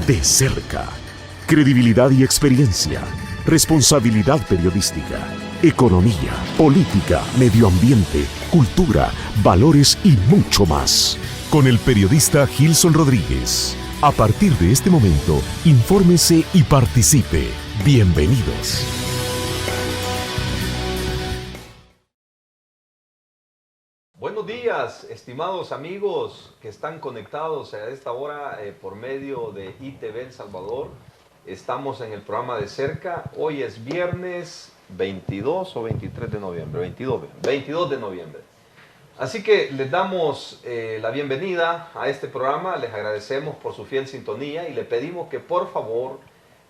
De cerca, credibilidad y experiencia, responsabilidad periodística, economía, política, medio ambiente, cultura, valores y mucho más. Con el periodista Gilson Rodríguez. A partir de este momento, infórmese y participe. Bienvenidos. Buenos días, estimados amigos que están conectados a esta hora por medio de ITV El Salvador. Estamos en el programa De Cerca. Hoy es viernes 22 o 23 de noviembre, 22 de noviembre. Así que les damos la bienvenida a este programa, les agradecemos por su fiel sintonía y le pedimos que por favor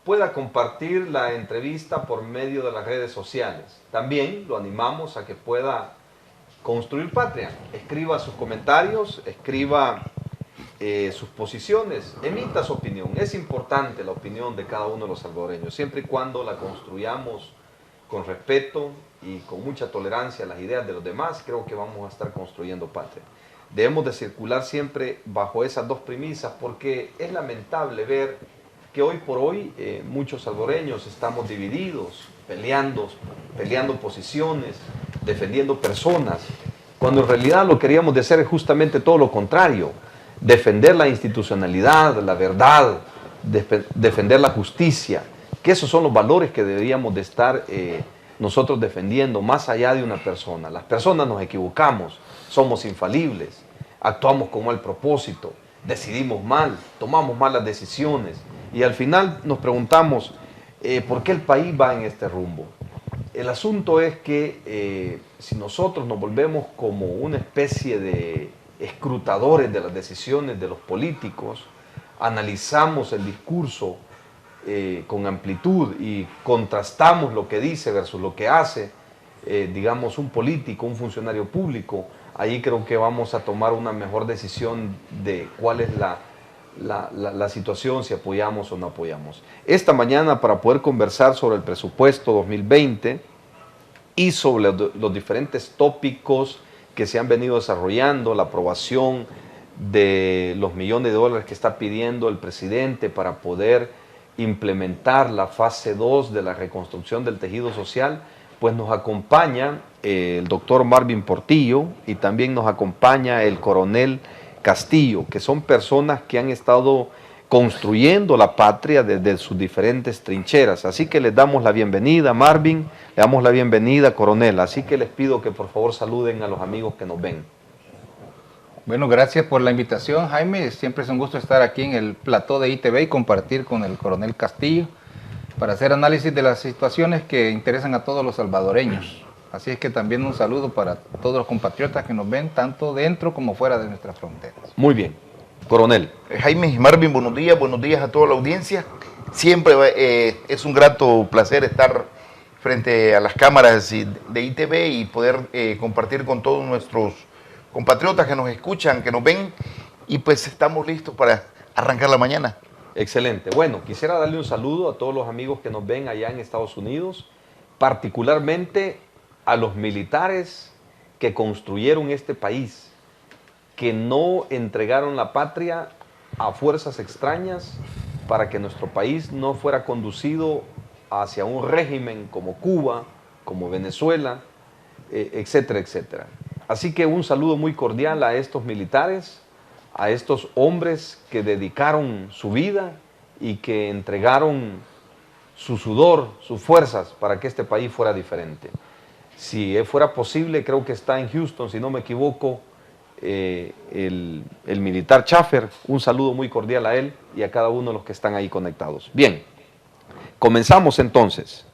pueda compartir la entrevista por medio de las redes sociales. También lo animamos a que pueda construir patria, escriba sus comentarios, escriba sus posiciones, emita su opinión. Es importante la opinión de cada uno de los salvadoreños, siempre y cuando la construyamos con respeto y con mucha tolerancia a las ideas de los demás, creo que vamos a estar construyendo patria. Debemos de circular siempre bajo esas dos premisas, porque es lamentable ver que hoy por hoy muchos salvadoreños estamos divididos, peleando posiciones, defendiendo personas, cuando en realidad lo que queríamos de hacer es justamente todo lo contrario, defender la institucionalidad, la verdad, defender la justicia, que esos son los valores que deberíamos de estar nosotros defendiendo más allá de una persona. Las personas nos equivocamos, somos infalibles, actuamos con mal propósito, decidimos mal, tomamos malas decisiones y al final nos preguntamos ¿por qué el país va en este rumbo? El asunto es que si nosotros nos volvemos como una especie de escrutadores de las decisiones de los políticos, analizamos el discurso con amplitud y contrastamos lo que dice versus lo que hace, digamos, un político, un funcionario público, ahí creo que vamos a tomar una mejor decisión de cuál es la situación, si apoyamos o no apoyamos. Esta mañana, para poder conversar sobre el presupuesto 2020 y sobre los diferentes tópicos que se han venido desarrollando, la aprobación de los millones de dólares que está pidiendo el presidente para poder implementar la fase 2 de la reconstrucción del tejido social, pues nos acompaña el doctor Marvin Portillo y también nos acompaña el coronel Castillo, que son personas que han estado construyendo la patria desde sus diferentes trincheras. Así que les damos la bienvenida, Marvin, le damos la bienvenida, coronel. Así que les pido que por favor saluden a los amigos que nos ven. Bueno, gracias por la invitación, Jaime. Siempre es un gusto estar aquí en el plató de ITV y compartir con el coronel Castillo para hacer análisis de las situaciones que interesan a todos los salvadoreños. Así es que también un saludo para todos los compatriotas que nos ven, tanto dentro como fuera de nuestras fronteras. Muy bien. Coronel. Jaime y Marvin, buenos días a toda la audiencia. Siempre es un grato placer estar frente a las cámaras de ITV y poder compartir con todos nuestros compatriotas que nos escuchan, que nos ven, y pues estamos listos para arrancar la mañana. Excelente. Bueno, quisiera darle un saludo a todos los amigos que nos ven allá en Estados Unidos, particularmente a los militares que construyeron este país, que no entregaron la patria a fuerzas extrañas para que nuestro país no fuera conducido hacia un régimen como Cuba, como Venezuela, etcétera, etcétera. Así que un saludo muy cordial a estos militares, a estos hombres que dedicaron su vida y que entregaron su sudor, sus fuerzas para que este país fuera diferente. Si fuera posible, creo que está en Houston, si no me equivoco, el militar Schaffer. Un saludo muy cordial a él y a cada uno de los que están ahí conectados. Bien, comenzamos entonces.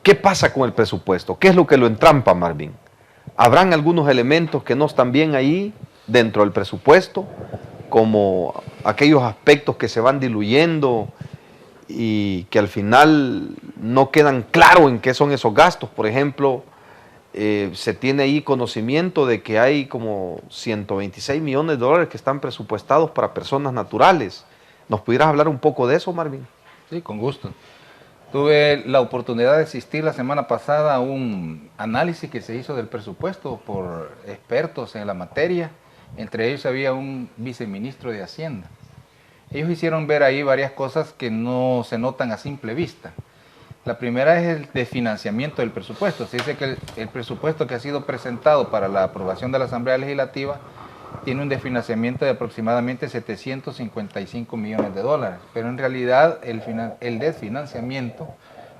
¿Qué pasa con el presupuesto? ¿Qué es lo que lo entrampa, Marvin? ¿Habrán algunos elementos que no están bien ahí dentro del presupuesto, como aquellos aspectos que se van diluyendo y que al final no quedan claros en qué son esos gastos? Por ejemplo, se tiene ahí conocimiento de que hay como 126 millones de dólares que están presupuestados para personas naturales. ¿Nos pudieras hablar un poco de eso, Marvin? Sí, con gusto. Tuve la oportunidad de asistir la semana pasada a un análisis que se hizo del presupuesto por expertos en la materia. Entre ellos había un viceministro de Hacienda. Ellos hicieron ver ahí varias cosas que no se notan a simple vista. La primera es el desfinanciamiento del presupuesto. Se dice que el presupuesto que ha sido presentado para la aprobación de la Asamblea Legislativa tiene un desfinanciamiento de aproximadamente 755 millones de dólares, pero en realidad el desfinanciamiento,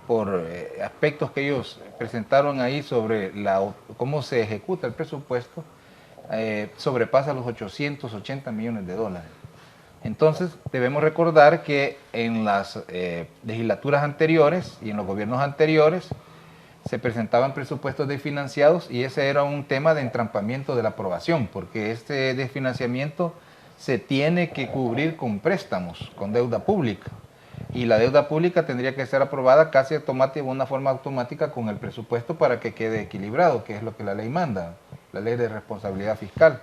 por aspectos que ellos presentaron ahí sobre cómo se ejecuta el presupuesto, sobrepasa los 880 millones de dólares. Entonces, debemos recordar que en las legislaturas anteriores y en los gobiernos anteriores se presentaban presupuestos desfinanciados y ese era un tema de entrampamiento de la aprobación, porque este desfinanciamiento se tiene que cubrir con préstamos, con deuda pública. Y la deuda pública tendría que ser aprobada casi de una forma automática con el presupuesto para que quede equilibrado, que es lo que la ley manda, la ley de responsabilidad fiscal.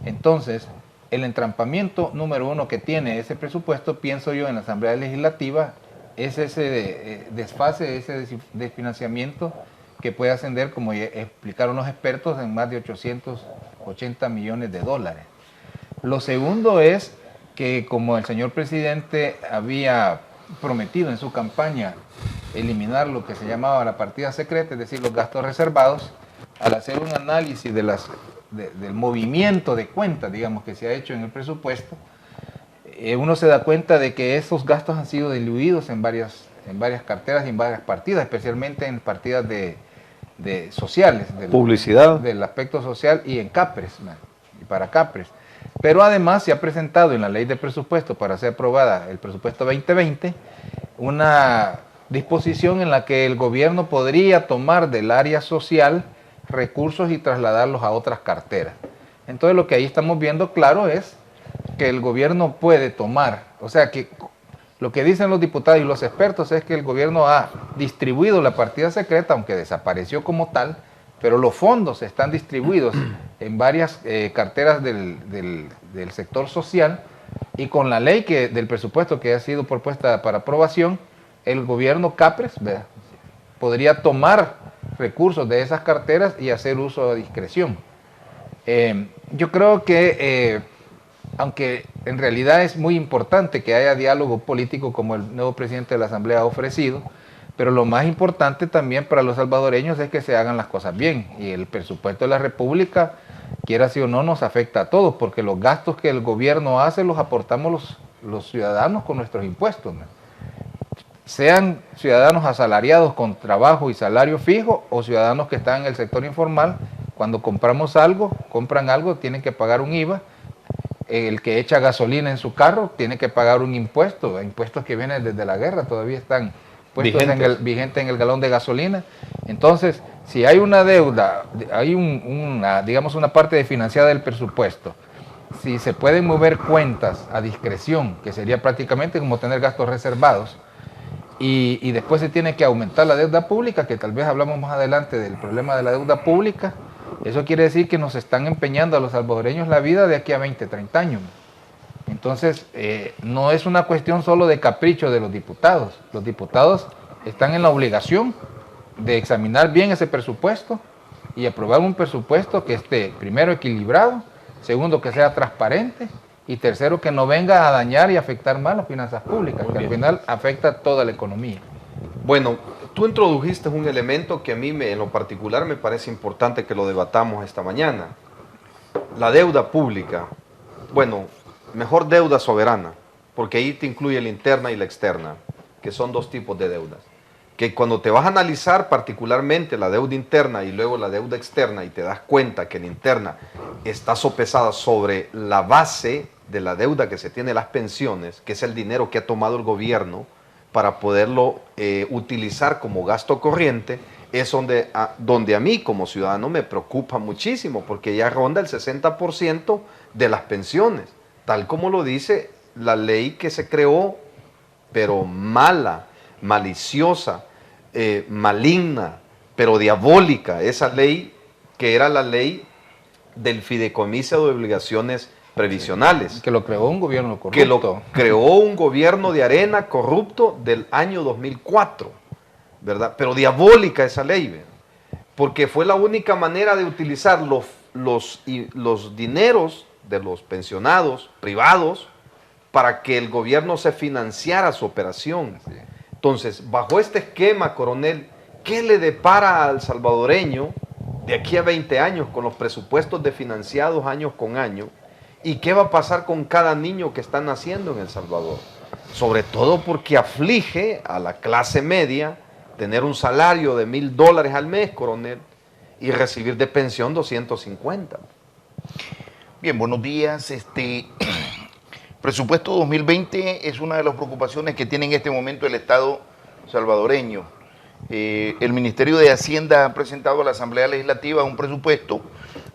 Entonces, el entrampamiento número uno que tiene ese presupuesto, pienso yo, en la Asamblea Legislativa, es ese desfase, ese desfinanciamiento que puede ascender, como ya explicaron los expertos, en más de 880 millones de dólares. Lo segundo es que, como el señor presidente había prometido en su campaña eliminar lo que se llamaba la partida secreta, es decir, los gastos reservados, al hacer un análisis del movimiento de cuentas, digamos, que se ha hecho en el presupuesto, uno se da cuenta de que esos gastos han sido diluidos en varias carteras y en varias partidas, especialmente en partidas de sociales, publicidad, del aspecto social y en CAPRES, y para CAPRES. Pero además se ha presentado en la ley de presupuesto para ser aprobada el presupuesto 2020 una disposición en la que el gobierno podría tomar del área social recursos y trasladarlos a otras carteras. Entonces lo que ahí estamos viendo claro es que el gobierno puede tomar, o sea que lo que dicen los diputados y los expertos es que el gobierno ha distribuido la partida secreta, aunque desapareció como tal, pero los fondos están distribuidos en varias carteras del sector social, y con la ley del presupuesto que ha sido propuesta para aprobación, el gobierno CAPRES podría tomar recursos de esas carteras y hacer uso a discreción. Yo creo que, aunque en realidad es muy importante que haya diálogo político como el nuevo presidente de la Asamblea ha ofrecido, pero lo más importante también para los salvadoreños es que se hagan las cosas bien. Y el presupuesto de la República, quiera sí o no, nos afecta a todos, porque los gastos que el gobierno hace los aportamos los ciudadanos con nuestros impuestos, ¿no? Sean ciudadanos asalariados con trabajo y salario fijo o ciudadanos que están en el sector informal. Cuando compran algo, tienen que pagar un IVA. El que echa gasolina en su carro tiene que pagar un impuesto, impuestos que vienen desde la guerra, todavía están puestos vigentes en el galón de gasolina. Entonces, si hay una deuda, hay digamos una parte financiada del presupuesto, si se pueden mover cuentas a discreción, que sería prácticamente como tener gastos reservados, y después se tiene que aumentar la deuda pública, que tal vez hablamos más adelante del problema de la deuda pública, eso quiere decir que nos están empeñando a los salvadoreños la vida de aquí a 20, 30 años. Entonces, no es una cuestión solo de capricho de los diputados. Los diputados están en la obligación de examinar bien ese presupuesto y aprobar un presupuesto que esté, primero, equilibrado, segundo, que sea transparente, y tercero, que no venga a dañar y afectar más las finanzas públicas, que al final afecta toda la economía. Bueno, tú introdujiste un elemento que a mí en lo particular me parece importante que lo debatamos esta mañana. La deuda pública. Bueno, mejor deuda soberana, porque ahí te incluye la interna y la externa, que son dos tipos de deudas. Que cuando te vas a analizar particularmente la deuda interna y luego la deuda externa y te das cuenta que la interna está sopesada sobre la base de la deuda que se tiene las pensiones, que es el dinero que ha tomado el gobierno para poderlo utilizar como gasto corriente, es donde a mí como ciudadano me preocupa muchísimo, porque ya ronda el 60% de las pensiones, tal como lo dice la ley que se creó, pero mala, maliciosa, maligna, pero diabólica, esa ley que era la ley del fideicomiso de obligaciones previsionales. Que lo creó un gobierno corrupto. Que lo creó un gobierno de arena corrupto del año 2004, ¿verdad? Pero diabólica esa ley, ¿verdad? Porque fue la única manera de utilizar los dineros de los pensionados privados para que el gobierno se financiara su operación. Entonces, bajo este esquema, coronel, ¿qué le depara al salvadoreño de aquí a 20 años con los presupuestos desfinanciados año con año? ¿Y qué va a pasar con cada niño que está naciendo en El Salvador? Sobre todo porque aflige a la clase media tener un salario de $1,000 al mes, coronel, y recibir de pensión 250. Bien, buenos días. Presupuesto 2020 es una de las preocupaciones que tiene en este momento el Estado salvadoreño. El Ministerio de Hacienda ha presentado a la Asamblea Legislativa un presupuesto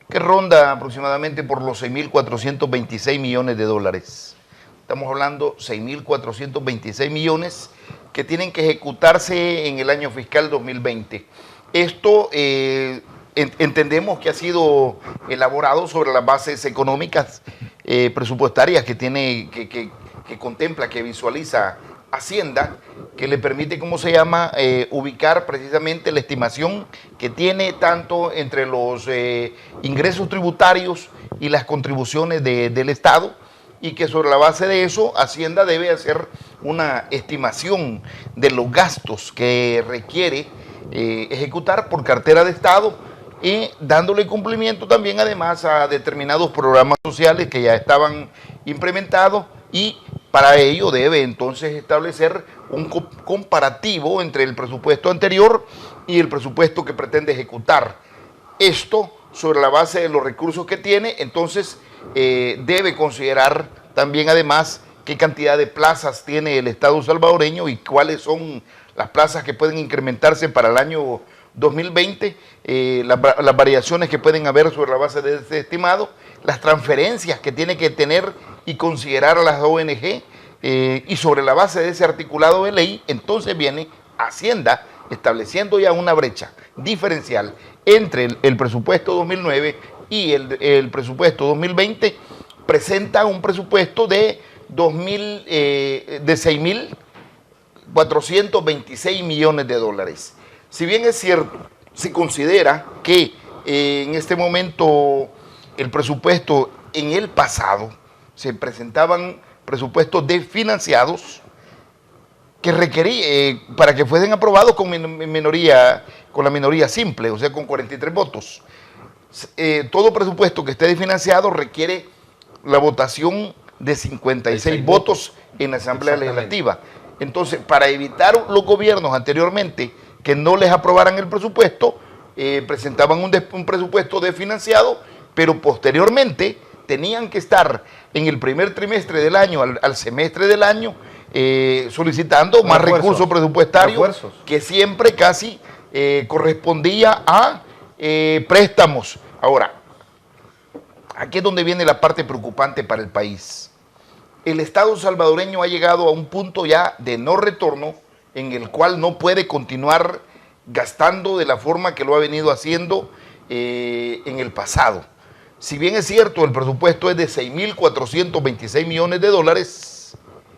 que ronda aproximadamente por los 6.426 millones de dólares. Estamos hablando 6.426 millones que tienen que ejecutarse en el año fiscal 2020. Esto entendemos que ha sido elaborado sobre las bases económicas presupuestarias que contempla, que visualiza Hacienda, que le permite, ¿cómo se llama?, ubicar precisamente la estimación que tiene tanto entre los ingresos tributarios y las contribuciones del Estado, y que sobre la base de eso Hacienda debe hacer una estimación de los gastos que requiere ejecutar por cartera de Estado, y dándole cumplimiento también además a determinados programas sociales que ya estaban implementados, y para ello debe entonces establecer un comparativo entre el presupuesto anterior y el presupuesto que pretende ejecutar. Esto sobre la base de los recursos que tiene. Entonces debe considerar también además qué cantidad de plazas tiene el Estado salvadoreño y cuáles son las plazas que pueden incrementarse para el año 2020, las variaciones que pueden haber sobre la base de este estimado, las transferencias que tiene que tener y considerar a las ONG, y sobre la base de ese articulado de ley, entonces viene Hacienda estableciendo ya una brecha diferencial entre el presupuesto 2009 y el presupuesto 2020, presenta un presupuesto de 6.426 millones de dólares. Si bien es cierto, se considera que en este momento el presupuesto en el pasado se presentaban presupuestos desfinanciados que requerían, para que fuesen aprobados con la minoría simple, o sea, con 43 votos. Todo presupuesto que esté desfinanciado requiere la votación de 56 votos en la Asamblea Legislativa. Entonces, para evitar los gobiernos anteriormente que no les aprobaran el presupuesto, presentaban un presupuesto desfinanciado, pero posteriormente tenían que estar en el primer trimestre del año, al semestre del año, solicitando más recursos presupuestarios, que siempre casi correspondía a préstamos. Ahora, aquí es donde viene la parte preocupante para el país. El Estado salvadoreño ha llegado a un punto ya de no retorno, en el cual no puede continuar gastando de la forma que lo ha venido haciendo en el pasado. Si bien es cierto, el presupuesto es de 6.426 millones de dólares,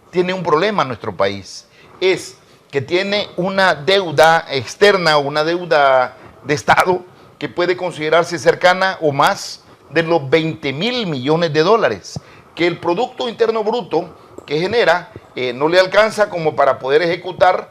tiene un problema nuestro país. Es que tiene una deuda externa, una deuda de Estado, que puede considerarse cercana o más de los 20.000 millones de dólares, que el Producto Interno Bruto que genera no le alcanza como para poder ejecutar,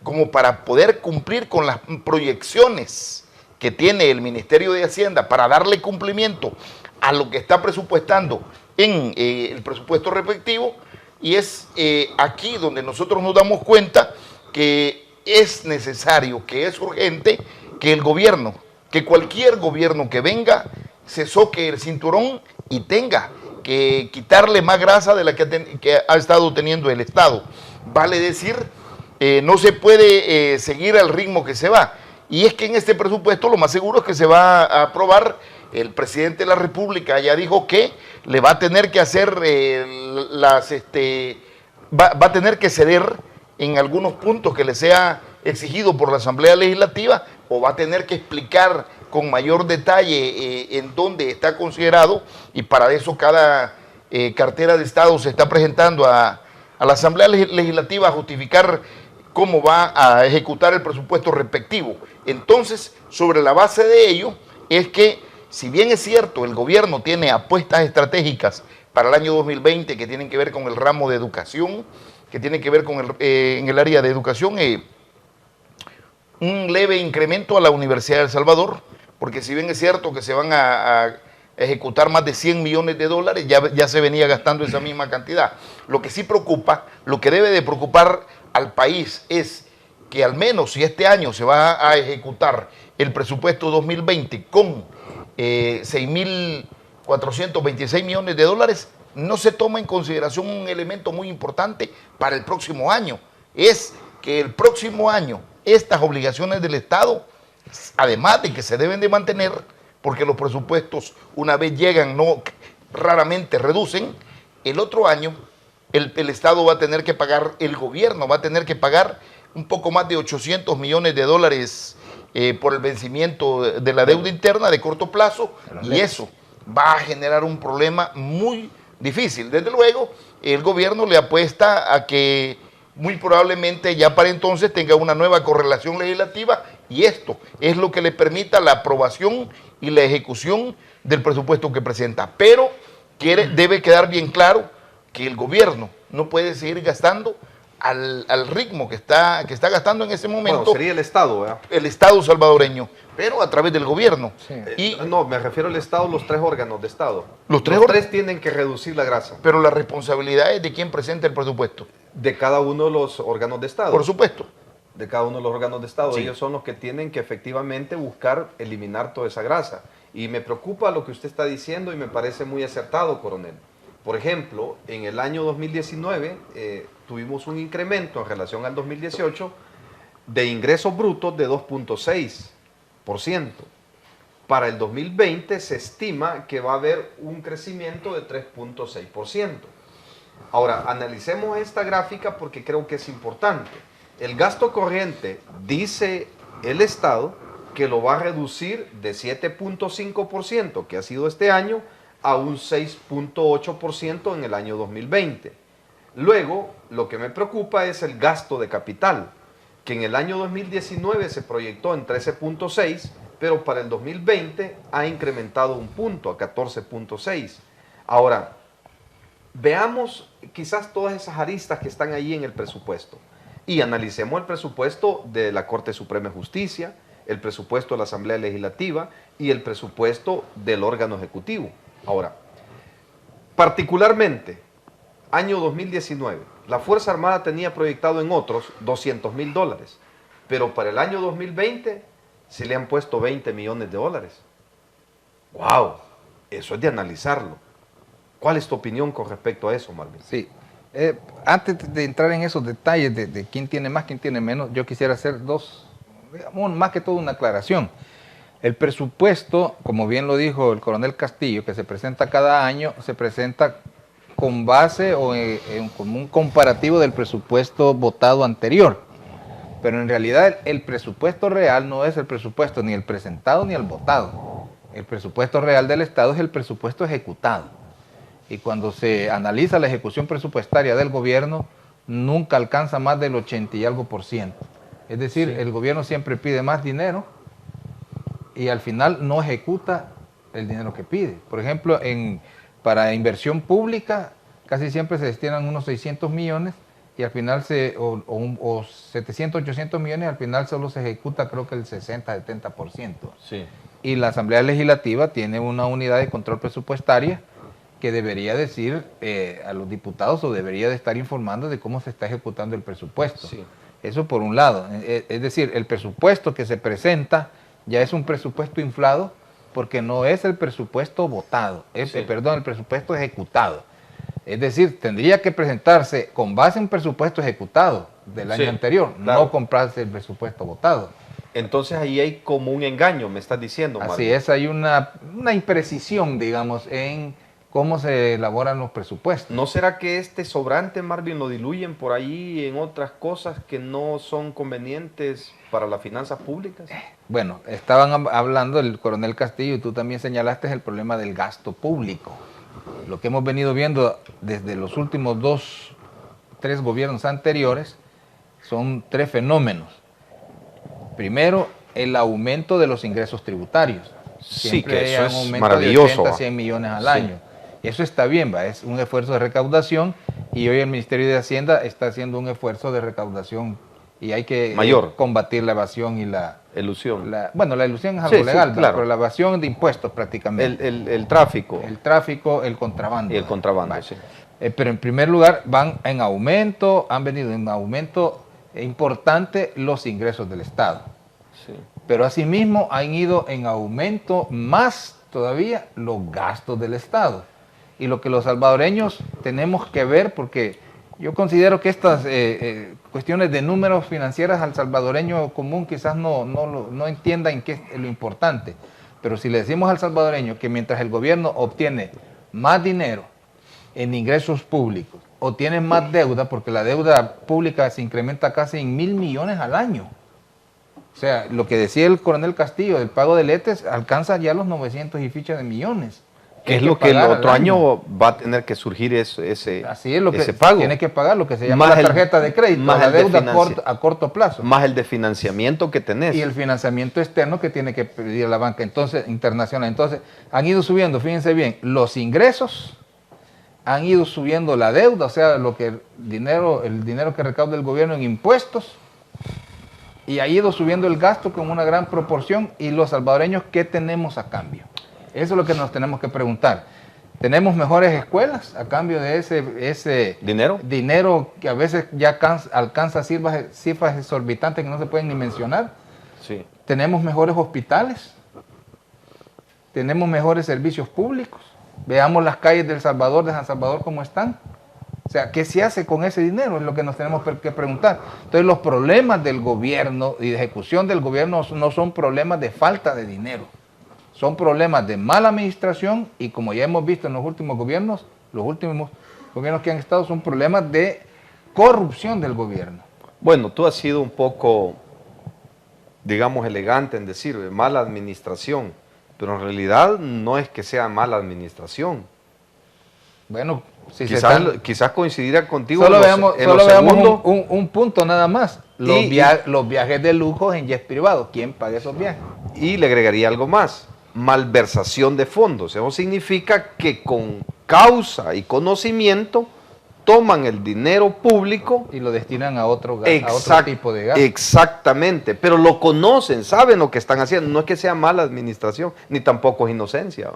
como para poder cumplir con las proyecciones que tiene el Ministerio de Hacienda para darle cumplimiento a lo que está presupuestando en el presupuesto respectivo. Y es aquí donde nosotros nos damos cuenta que es necesario, que es urgente que el gobierno, que cualquier gobierno que venga, se soque el cinturón y tenga que quitarle más grasa de la que ha estado teniendo el Estado. Vale decir, no se puede seguir al ritmo que se va. Y es que en este presupuesto lo más seguro es que se va a aprobar. El presidente de la República ya dijo que le va a tener que hacer va a tener que ceder en algunos puntos que le sea exigido por la Asamblea Legislativa, o va a tener que explicar con mayor detalle en dónde está considerado, y para eso cada cartera de Estado se está presentando a la Asamblea Legislativa a justificar cómo va a ejecutar el presupuesto respectivo. Entonces, sobre la base de ello, es que, si bien es cierto, el gobierno tiene apuestas estratégicas para el año 2020 que tienen que ver con el ramo de educación, que tienen que ver con en el área de educación, un leve incremento a la Universidad de El Salvador, porque si bien es cierto que se van a ejecutar más de 100 millones de dólares, ya se venía gastando esa misma cantidad. Lo que sí preocupa, lo que debe de preocupar al país es que al menos si este año se va a ejecutar el presupuesto 2020 con 6.426 millones de dólares, no se toma en consideración un elemento muy importante para el próximo año. Es que el próximo año estas obligaciones del Estado, además de que se deben de mantener, porque los presupuestos una vez llegan, no raramente reducen, el otro año el Estado va a tener que pagar, el gobierno va a tener que pagar un poco más de 800 millones de dólares por el vencimiento de la deuda interna de corto plazo, y eso va a generar un problema muy difícil. Desde luego, el gobierno le apuesta a que muy probablemente ya para entonces tenga una nueva correlación legislativa, y esto es lo que le permita la aprobación y la ejecución del presupuesto que presenta. Pero debe quedar bien claro que el gobierno no puede seguir gastando al ritmo que está gastando en ese momento. Bueno, sería el Estado, ¿verdad? El Estado salvadoreño, pero a través del gobierno. Sí. No, me refiero al Estado, los tres órganos de Estado. Los tres tienen que reducir la grasa. Pero la responsabilidad es de quien presenta el presupuesto. De cada uno de los órganos de Estado. Por supuesto. De cada uno de los órganos de Estado. Sí. Ellos son los que tienen que efectivamente buscar eliminar toda esa grasa. Y me preocupa lo que usted está diciendo y me parece muy acertado, coronel. Por ejemplo, en el año 2019 tuvimos un incremento en relación al 2018 de ingresos brutos de 2.6%. Para el 2020 se estima que va a haber un crecimiento de 3.6%. Ahora, analicemos esta gráfica porque creo que es importante. El gasto corriente, dice el Estado, que lo va a reducir de 7.5%, que ha sido este año, a un 6.8% en el año 2020. Luego, lo que me preocupa es el gasto de capital, que en el año 2019 se proyectó en 13.6, pero para el 2020 ha incrementado un punto a 14.6. Ahora, veamos quizás todas esas aristas que están ahí en el presupuesto y analicemos el presupuesto de la Corte Suprema de Justicia, el presupuesto de la Asamblea Legislativa y el presupuesto del órgano ejecutivo. Ahora, particularmente, año 2019, la Fuerza Armada tenía proyectado en otros 200.000 dólares, pero para el año 2020 se le han puesto 20 millones de dólares. ¡Wow! Eso es de analizarlo. ¿Cuál es tu opinión con respecto a eso, Marvin? Sí. Antes de entrar en esos detalles de quién tiene más, quién tiene menos, yo quisiera hacer más que todo una aclaración. El presupuesto, como bien lo dijo el coronel Castillo, que se presenta cada año, se presenta con base o como un comparativo del presupuesto votado anterior. Pero en realidad el presupuesto real no es el presupuesto ni el presentado ni el votado. El presupuesto real del Estado es el presupuesto ejecutado. Y cuando se analiza la ejecución presupuestaria del gobierno, nunca alcanza más del 80 y algo %. Es decir, sí, el gobierno siempre pide más dinero y al final no ejecuta el dinero que pide. Por ejemplo, para inversión pública casi siempre se destinan unos 600 millones y al final, o 700, 800 millones, al final solo se ejecuta creo que el 60, 70%. Sí. Y la Asamblea Legislativa tiene una unidad de control presupuestaria que debería decir a los diputados o debería de estar informando de cómo se está ejecutando el presupuesto. Sí. Eso por un lado. Es decir, el presupuesto que se presenta ya es un presupuesto inflado porque no es el presupuesto votado, perdón, el presupuesto ejecutado. Es decir, tendría que presentarse con base en presupuesto ejecutado del año anterior, claro, no comprarse el presupuesto votado. Entonces ahí hay como un engaño, me estás diciendo, Mario. Así es, hay una imprecisión, digamos, en cómo se elaboran los presupuestos. ¿No será que este sobrante, Marvin, lo diluyen por ahí en otras cosas que no son convenientes para las finanzas públicas? Bueno, estaban hablando el coronel Castillo y tú también señalaste el problema del gasto público. Lo que hemos venido viendo desde los últimos 3 gobiernos anteriores son 3 fenómenos. Primero, el aumento de los ingresos tributarios. Sí, que Siempre eso hay es un aumento maravilloso. de 80 a 100 millones al Sí. año. Eso está bien, ¿va? Es un esfuerzo de recaudación y hoy el Ministerio de Hacienda está haciendo un esfuerzo de recaudación y hay que Mayor. combatir la evasión y la Ilusión. bueno, la ilusión es algo Sí, sí, legal, ¿va? claro. Pero la evasión de impuestos prácticamente. El tráfico El tráfico, el contrabando. y el contrabando, Vale. sí. Pero en primer lugar van en aumento, han venido en aumento importante los ingresos del Estado. Sí. Pero asimismo han ido en aumento más todavía los gastos del Estado. Y lo que los salvadoreños tenemos que ver, porque yo considero que estas cuestiones de números financieros al salvadoreño común quizás no entienda en qué es lo importante. Pero si le decimos al salvadoreño que mientras el gobierno obtiene más dinero en ingresos públicos o tiene más deuda, porque la deuda pública se incrementa casi en 1.000 millones al año. O sea, lo que decía el coronel Castillo del pago de letes alcanza ya los 900 y ficha de millones. Que es Hay lo que el pagar al otro año va a tener que surgir ese Así es lo que ese pago. tiene que pagar, lo que se llama Más la el- tarjeta de crédito, más la el de deuda financi- a corto plazo. Más el de financiamiento que tenés. Y el financiamiento externo que tiene que pedir la banca internacional. Entonces, han ido subiendo, fíjense bien, los ingresos, han ido subiendo la deuda, o sea, el dinero que recauda el gobierno en impuestos, y ha ido subiendo el gasto con una gran proporción. Y los salvadoreños, ¿qué tenemos a cambio? Eso es lo que nos tenemos que preguntar. ¿Tenemos mejores escuelas a cambio de ese ¿Dinero? que a veces ya alcanza cifras exorbitantes que no se pueden ni mencionar? Sí. ¿Tenemos mejores hospitales? ¿Tenemos mejores servicios públicos? Veamos las calles de San Salvador, cómo están. O sea, ¿qué se hace con ese dinero? Es lo que nos tenemos que preguntar. Entonces, los problemas del gobierno y de ejecución del gobierno no son problemas de falta de dinero. Son problemas de mala administración y, como ya hemos visto en los últimos gobiernos que han estado, son problemas de corrupción del gobierno. Bueno, tú has sido un poco, digamos, elegante en decir mala administración, pero en realidad no es que sea mala administración. Bueno, si Quizás coincidirá contigo solo en veamos segundo. un punto nada más. Los Y- viajes de lujo en jet privado. ¿Quién paga esos viajes? Y le agregaría algo más, malversación de fondos. Eso significa que con causa y conocimiento toman el dinero público. Y lo destinan a otro tipo de gasto. Exactamente, pero lo conocen, saben lo que están haciendo. No es que sea mala administración, ni tampoco es inocencia.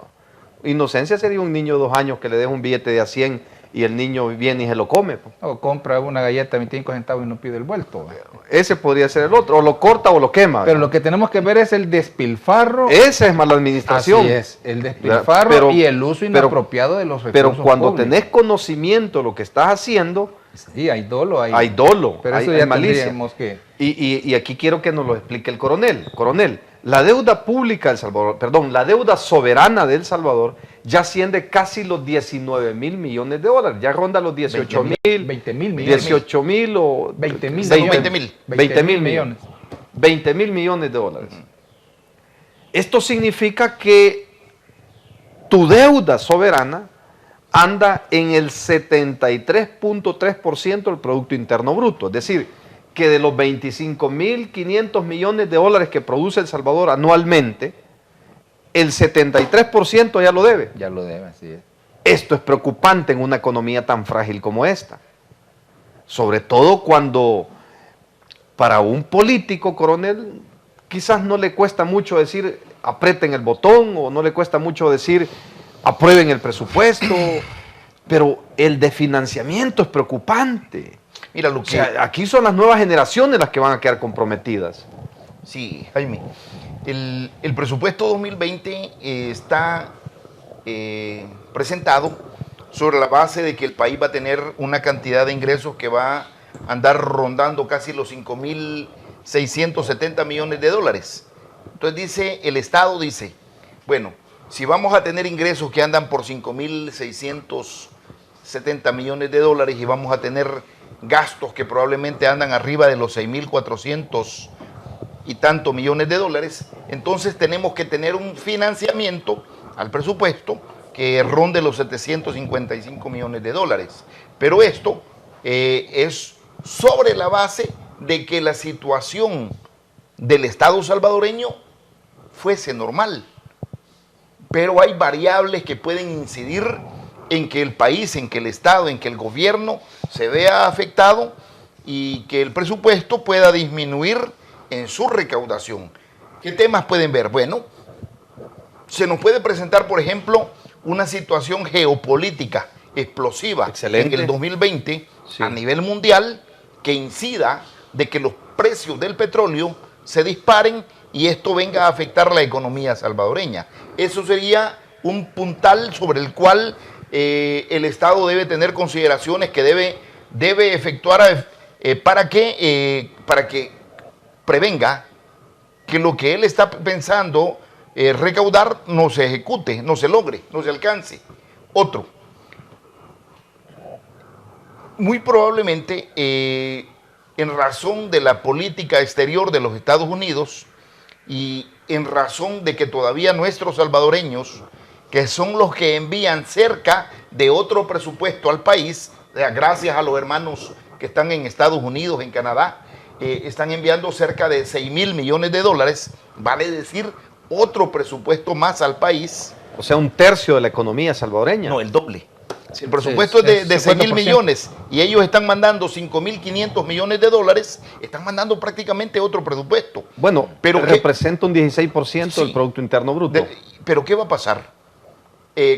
Inocencia sería un niño de 2 años que le deja un billete de a 100 y el niño viene y se lo come. O compra una galleta de 25 centavos y no pide el vuelto. Ese podría ser el otro, o lo corta o lo quema. Pero lo que tenemos que ver es el despilfarro. Esa es mala administración. Así es, el despilfarro Pero- y el uso inapropiado de los recursos Pero cuando públicos. tenés conocimiento de lo que estás haciendo, Sí, hay dolo. hay dolo, Pero eso hay ya malicia. tendríamos que... Y aquí quiero que nos lo explique el coronel. Coronel, la deuda pública del Salvador, perdón, la deuda soberana de El Salvador ya asciende casi los 19.000 millones de dólares. Ya ronda los 18.000, 20.000 millones. 18.000 o 20.000 20.000 millones. 20.000 millones de dólares. Esto significa que tu deuda soberana anda en el 73.3% del Producto Interno Bruto. Es decir, que de los 25.500 millones de dólares que produce El Salvador anualmente, el 73% ya lo debe. Ya lo debe, así es. Esto es preocupante en una economía tan frágil como esta. Sobre todo cuando para un político, coronel, quizás no le cuesta mucho decir aprieten el botón o no le cuesta mucho decir aprueben el presupuesto, pero el de financiamiento es preocupante. Mira, lo O que... sea, aquí son las nuevas generaciones las que van a quedar comprometidas. Sí, Jaime. El presupuesto 2020 está presentado sobre la base de que el país va a tener una cantidad de ingresos que va a andar rondando casi los 5.670 millones de dólares. Entonces el Estado dice, bueno, si vamos a tener ingresos que andan por 5.670 millones de dólares y vamos a tener gastos que probablemente andan arriba de los 6.400 y tantos millones de dólares, entonces tenemos que tener un financiamiento al presupuesto que ronde los 755 millones de dólares. Pero esto es sobre la base de que la situación del Estado salvadoreño fuese normal. Pero hay variables que pueden incidir en que el país, en que el Estado, en que el gobierno se vea afectado y que el presupuesto pueda disminuir en su recaudación. ¿Qué temas pueden ver? Bueno, se nos puede presentar, por ejemplo, una situación geopolítica explosiva en el 2020 a nivel mundial que incida de que los precios del petróleo se disparen y esto venga a afectar la economía salvadoreña. Eso sería un puntal sobre el cual el Estado debe tener consideraciones que debe efectuar para que prevenga que lo que él está pensando recaudar no se ejecute, no se logre, no se alcance. Otro, muy probablemente en razón de la política exterior de los Estados Unidos y en razón de que todavía nuestros salvadoreños, que son los que envían cerca de otro presupuesto al país, gracias a los hermanos que están en Estados Unidos, en Canadá, están enviando cerca de 6.000 millones de dólares, vale decir otro presupuesto más al país. O sea, un tercio de la economía salvadoreña. No, el doble. Si el presupuesto es de 6.000 millones y ellos están mandando 5.500 millones de dólares, están mandando prácticamente otro presupuesto. Bueno, pero representa un 16% del Producto Interno Bruto. Pero ¿qué va a pasar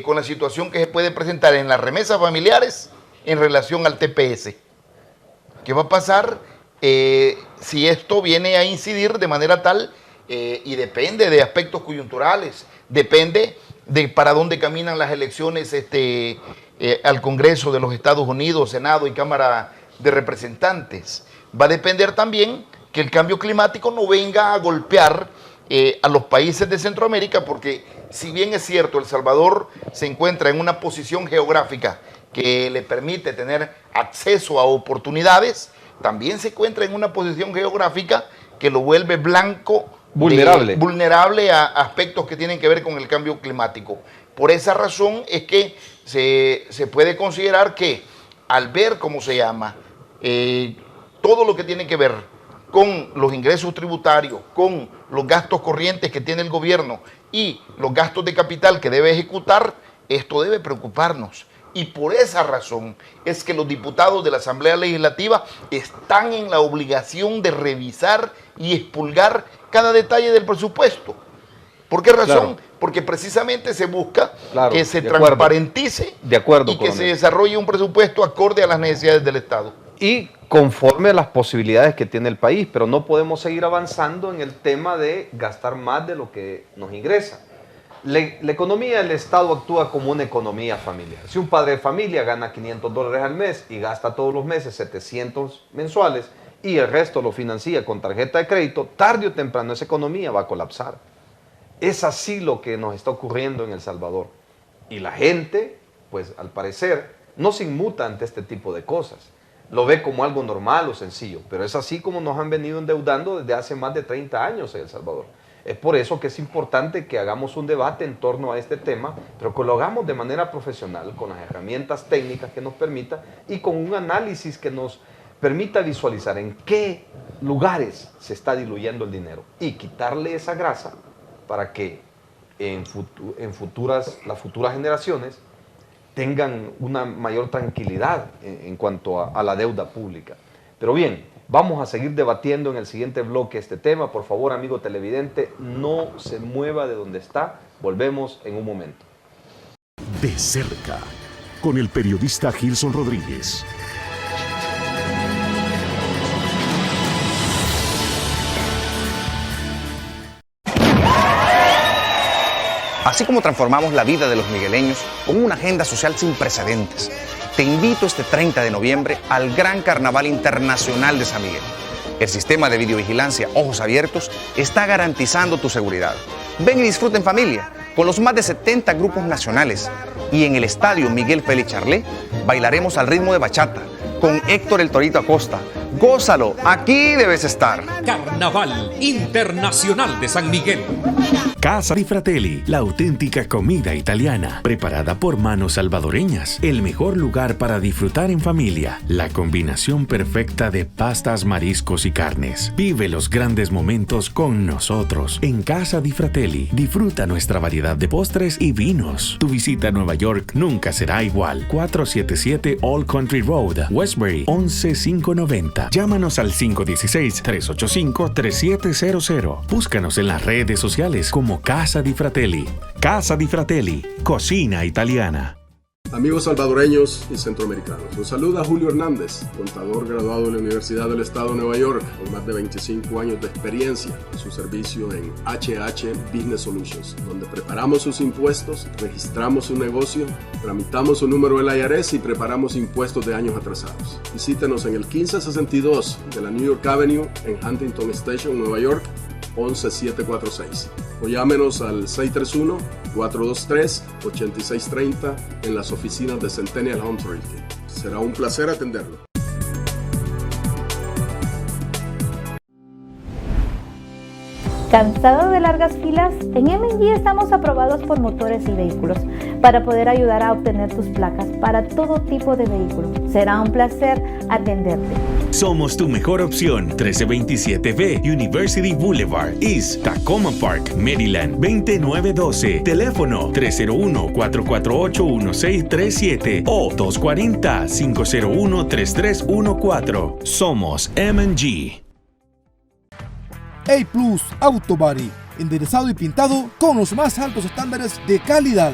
con la situación que se puede presentar en las remesas familiares en relación al TPS? ¿Qué va a pasar si esto viene a incidir de manera tal, y depende de aspectos coyunturales, depende de para dónde caminan las elecciones al Congreso de los Estados Unidos, Senado y Cámara de Representantes? Va a depender también que el cambio climático no venga a golpear a los países de Centroamérica, porque si bien es cierto, El Salvador se encuentra en una posición geográfica que le permite tener acceso a oportunidades, también se encuentra en una posición geográfica que lo vuelve blanco, vulnerable a aspectos que tienen que ver con el cambio climático. Por esa razón es que se puede considerar que al ver cómo se llama todo lo que tiene que ver con los ingresos tributarios, con los gastos corrientes que tiene el gobierno y los gastos de capital que debe ejecutar, esto debe preocuparnos. Y por esa razón es que los diputados de la Asamblea Legislativa están en la obligación de revisar y expurgar cada detalle del presupuesto. ¿Por qué razón? Claro. Porque precisamente se busca que se transparentice y que se desarrolle un presupuesto acorde a las necesidades del Estado. Y conforme a las posibilidades que tiene el país, pero no podemos seguir avanzando en el tema de gastar más de lo que nos ingresa. La economía del Estado actúa como una economía familiar. Si un padre de familia gana $500 al mes y gasta todos los meses 700 mensuales y el resto lo financia con tarjeta de crédito, tarde o temprano esa economía va a colapsar. Es así lo que nos está ocurriendo en El Salvador. Y la gente, pues al parecer, no se inmuta ante este tipo de cosas. Lo ve como algo normal o sencillo, pero es así como nos han venido endeudando desde hace más de 30 años en El Salvador. Es por eso que es importante que hagamos un debate en torno a este tema, pero que lo hagamos de manera profesional, con las herramientas técnicas que nos permita y con un análisis que nos permita visualizar en qué lugares se está diluyendo el dinero y quitarle esa grasa para que las futuras generaciones tengan una mayor tranquilidad en cuanto a la deuda pública. Pero bien, vamos a seguir debatiendo en el siguiente bloque este tema. Por favor, amigo televidente, no se mueva de donde está. Volvemos en un momento. De cerca, con el periodista Gilson Rodríguez. Así como transformamos la vida de los migueleños con una agenda social sin precedentes, te invito este 30 de noviembre al Gran Carnaval Internacional de San Miguel. El sistema de videovigilancia Ojos Abiertos está garantizando tu seguridad. Ven y disfruta en familia. con los más de 70 grupos nacionales. Y en el estadio Miguel Félix Charlé bailaremos al ritmo de bachata con Héctor el Torito Acosta. Gózalo, aquí debes estar. Carnaval Internacional de San Miguel. Casa di Fratelli, la auténtica comida italiana, preparada por manos salvadoreñas. El mejor lugar para disfrutar en familia. La combinación perfecta de pastas, mariscos y carnes. Vive los grandes momentos con nosotros. En Casa di Fratelli, disfruta nuestra variedad de postres y vinos. Tu visita a Nueva York nunca será igual. 477 Old Country Road, Westbury, 11590. Llámanos al 516-385-3700. Búscanos en las redes sociales como Casa di Fratelli. Casa di Fratelli, cocina italiana. Amigos salvadoreños y centroamericanos, los saluda Julio Hernández, contador graduado de la Universidad del Estado de Nueva York, con más de 25 años de experiencia en su servicio en HH Business Solutions, donde preparamos sus impuestos, registramos su negocio, tramitamos su número del IRS y preparamos impuestos de años atrasados. Visítenos en el 1562 de la New York Avenue en Huntington Station, Nueva York, 11746, o llámenos al 631-423-8630 en las oficinas de Centennial Home Realty. Será un placer atenderlo. ¿Cansado de largas filas? En M&G estamos aprobados por Motores y Vehículos para poder ayudar a obtener tus placas para todo tipo de vehículos. Será un placer atenderte. Somos tu mejor opción. 1327B University Boulevard, East Tacoma Park, Maryland, 20912. Teléfono 301-448-1637 o 240-501-3314. Somos M&G. A Plus Auto Body, enderezado y pintado con los más altos estándares de calidad.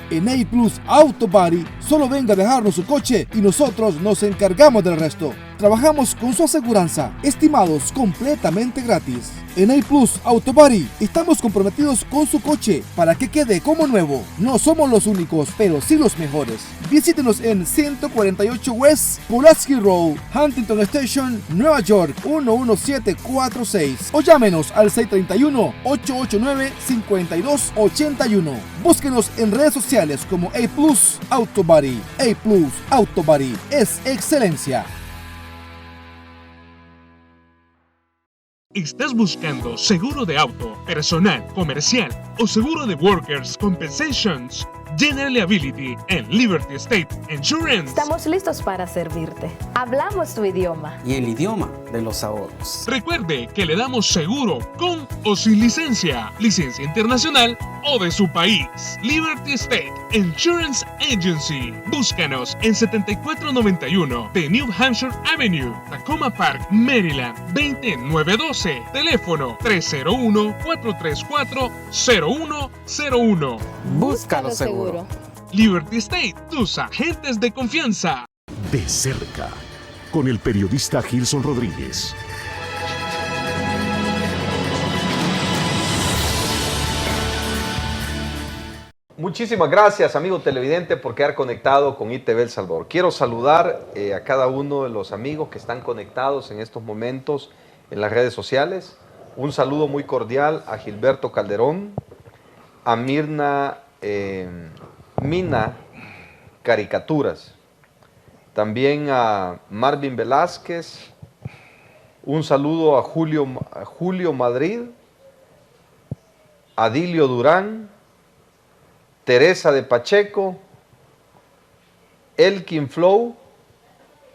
En A Plus Auto Body, solo venga a dejarnos su coche y nosotros nos encargamos del resto. Trabajamos con su aseguranza, estimados completamente gratis. En A Plus Auto Body estamos comprometidos con su coche para que quede como nuevo. No somos los únicos, pero sí los mejores. Visítenos en 148 West Pulaski Road, Huntington Station, Nueva York 11746 o llámenos al 631-889-5281. Búsquenos en redes sociales como A Plus Auto Body. A Plus Auto Body es excelencia. ¿Estás buscando seguro de auto, personal, comercial o seguro de Workers' Compensations? General Liability en Liberty State Insurance. Estamos listos para servirte. Hablamos tu idioma. Y el idioma de los ahorros. Recuerde que le damos seguro con o sin licencia, licencia internacional o de su país. Liberty State Insurance Agency. Búscanos en 7491 de New Hampshire Avenue, Tacoma Park, Maryland, 20912. Teléfono 301-434-0101. Búscalo seguro. Liberty State, tus agentes de confianza. De cerca, con el periodista Gilson Rodríguez. Muchísimas gracias, amigo televidente, por quedar conectado con ITV El Salvador. Quiero saludar a cada uno de los amigos que están conectados en estos momentos en las redes sociales. Un saludo muy cordial a Gilberto Calderón, a Mina Caricaturas, también a Marvin Velázquez, un saludo a Julio Madrid, a Dilio Durán, Teresa de Pacheco, Elkin Flow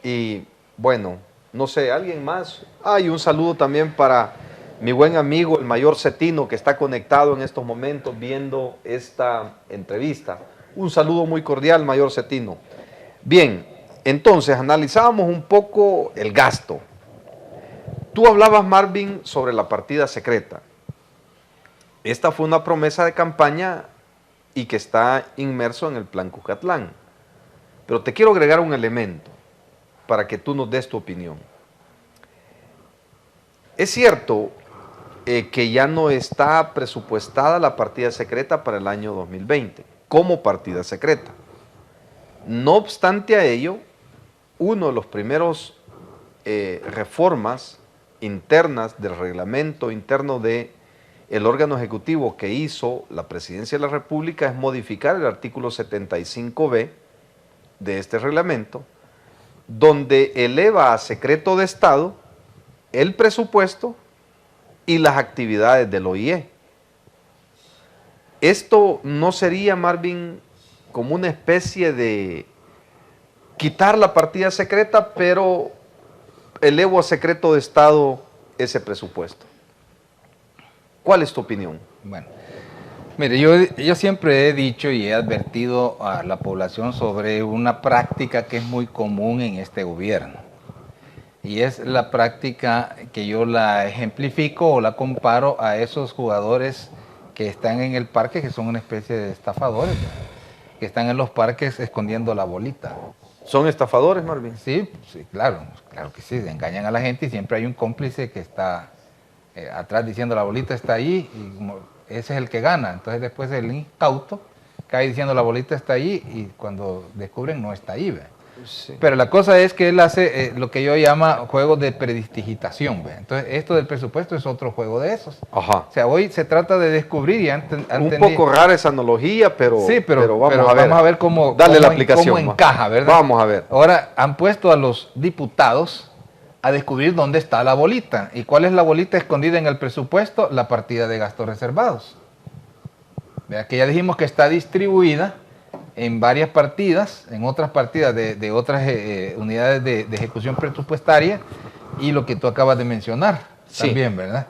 y bueno, no sé, alguien más. Y un saludo también para mi buen amigo el Mayor Cetino, que está conectado en estos momentos viendo esta entrevista. Un saludo muy cordial, Mayor Cetino. Bien, entonces analizábamos un poco el gasto. Tú hablabas, Marvin, sobre la partida secreta. Esta fue una promesa de campaña y que está inmerso en el Plan Cucatlán. Pero te quiero agregar un elemento para que tú nos des tu opinión. Es cierto que ya no está presupuestada la partida secreta para el año 2020 como partida secreta. No obstante a ello, uno de los primeros reformas internas del reglamento interno de el órgano ejecutivo que hizo la Presidencia de la República es modificar el artículo 75B de este reglamento, donde eleva a secreto de Estado el presupuesto y las actividades del OIE. Esto no sería, Marvin, como una especie de quitar la partida secreta, pero elevo a secreto de Estado ese presupuesto. ¿Cuál es tu opinión? Bueno, mire, yo siempre he dicho y he advertido a la población sobre una práctica que es muy común en este gobierno. Y es la práctica que yo la ejemplifico o la comparo a esos jugadores que están en el parque, que son una especie de estafadores, que están en los parques escondiendo la bolita. ¿Son estafadores, Marvin? Sí, sí, claro que sí, engañan a la gente y siempre hay un cómplice que está atrás diciendo la bolita está ahí y ese es el que gana. Entonces después el incauto cae diciendo la bolita está ahí y cuando descubren no está ahí, ¿ve? Sí. Pero la cosa es que él hace lo que yo llamo juegos de prestidigitación, ¿ve? Entonces esto del presupuesto es otro juego de esos. Ajá. O sea, hoy se trata de descubrir y un poco rara esa analogía, pero, sí, pero vamos a ver cómo, dale la aplicación, cómo encaja, ¿verdad? Vamos a ver. Ahora han puesto a los diputados a descubrir dónde está la bolita. ¿Y cuál es la bolita escondida en el presupuesto? La partida de gastos reservados. Vea que ya dijimos que está distribuida en varias partidas, en otras partidas de otras unidades de ejecución presupuestaria y lo que tú acabas de mencionar también, ¿verdad?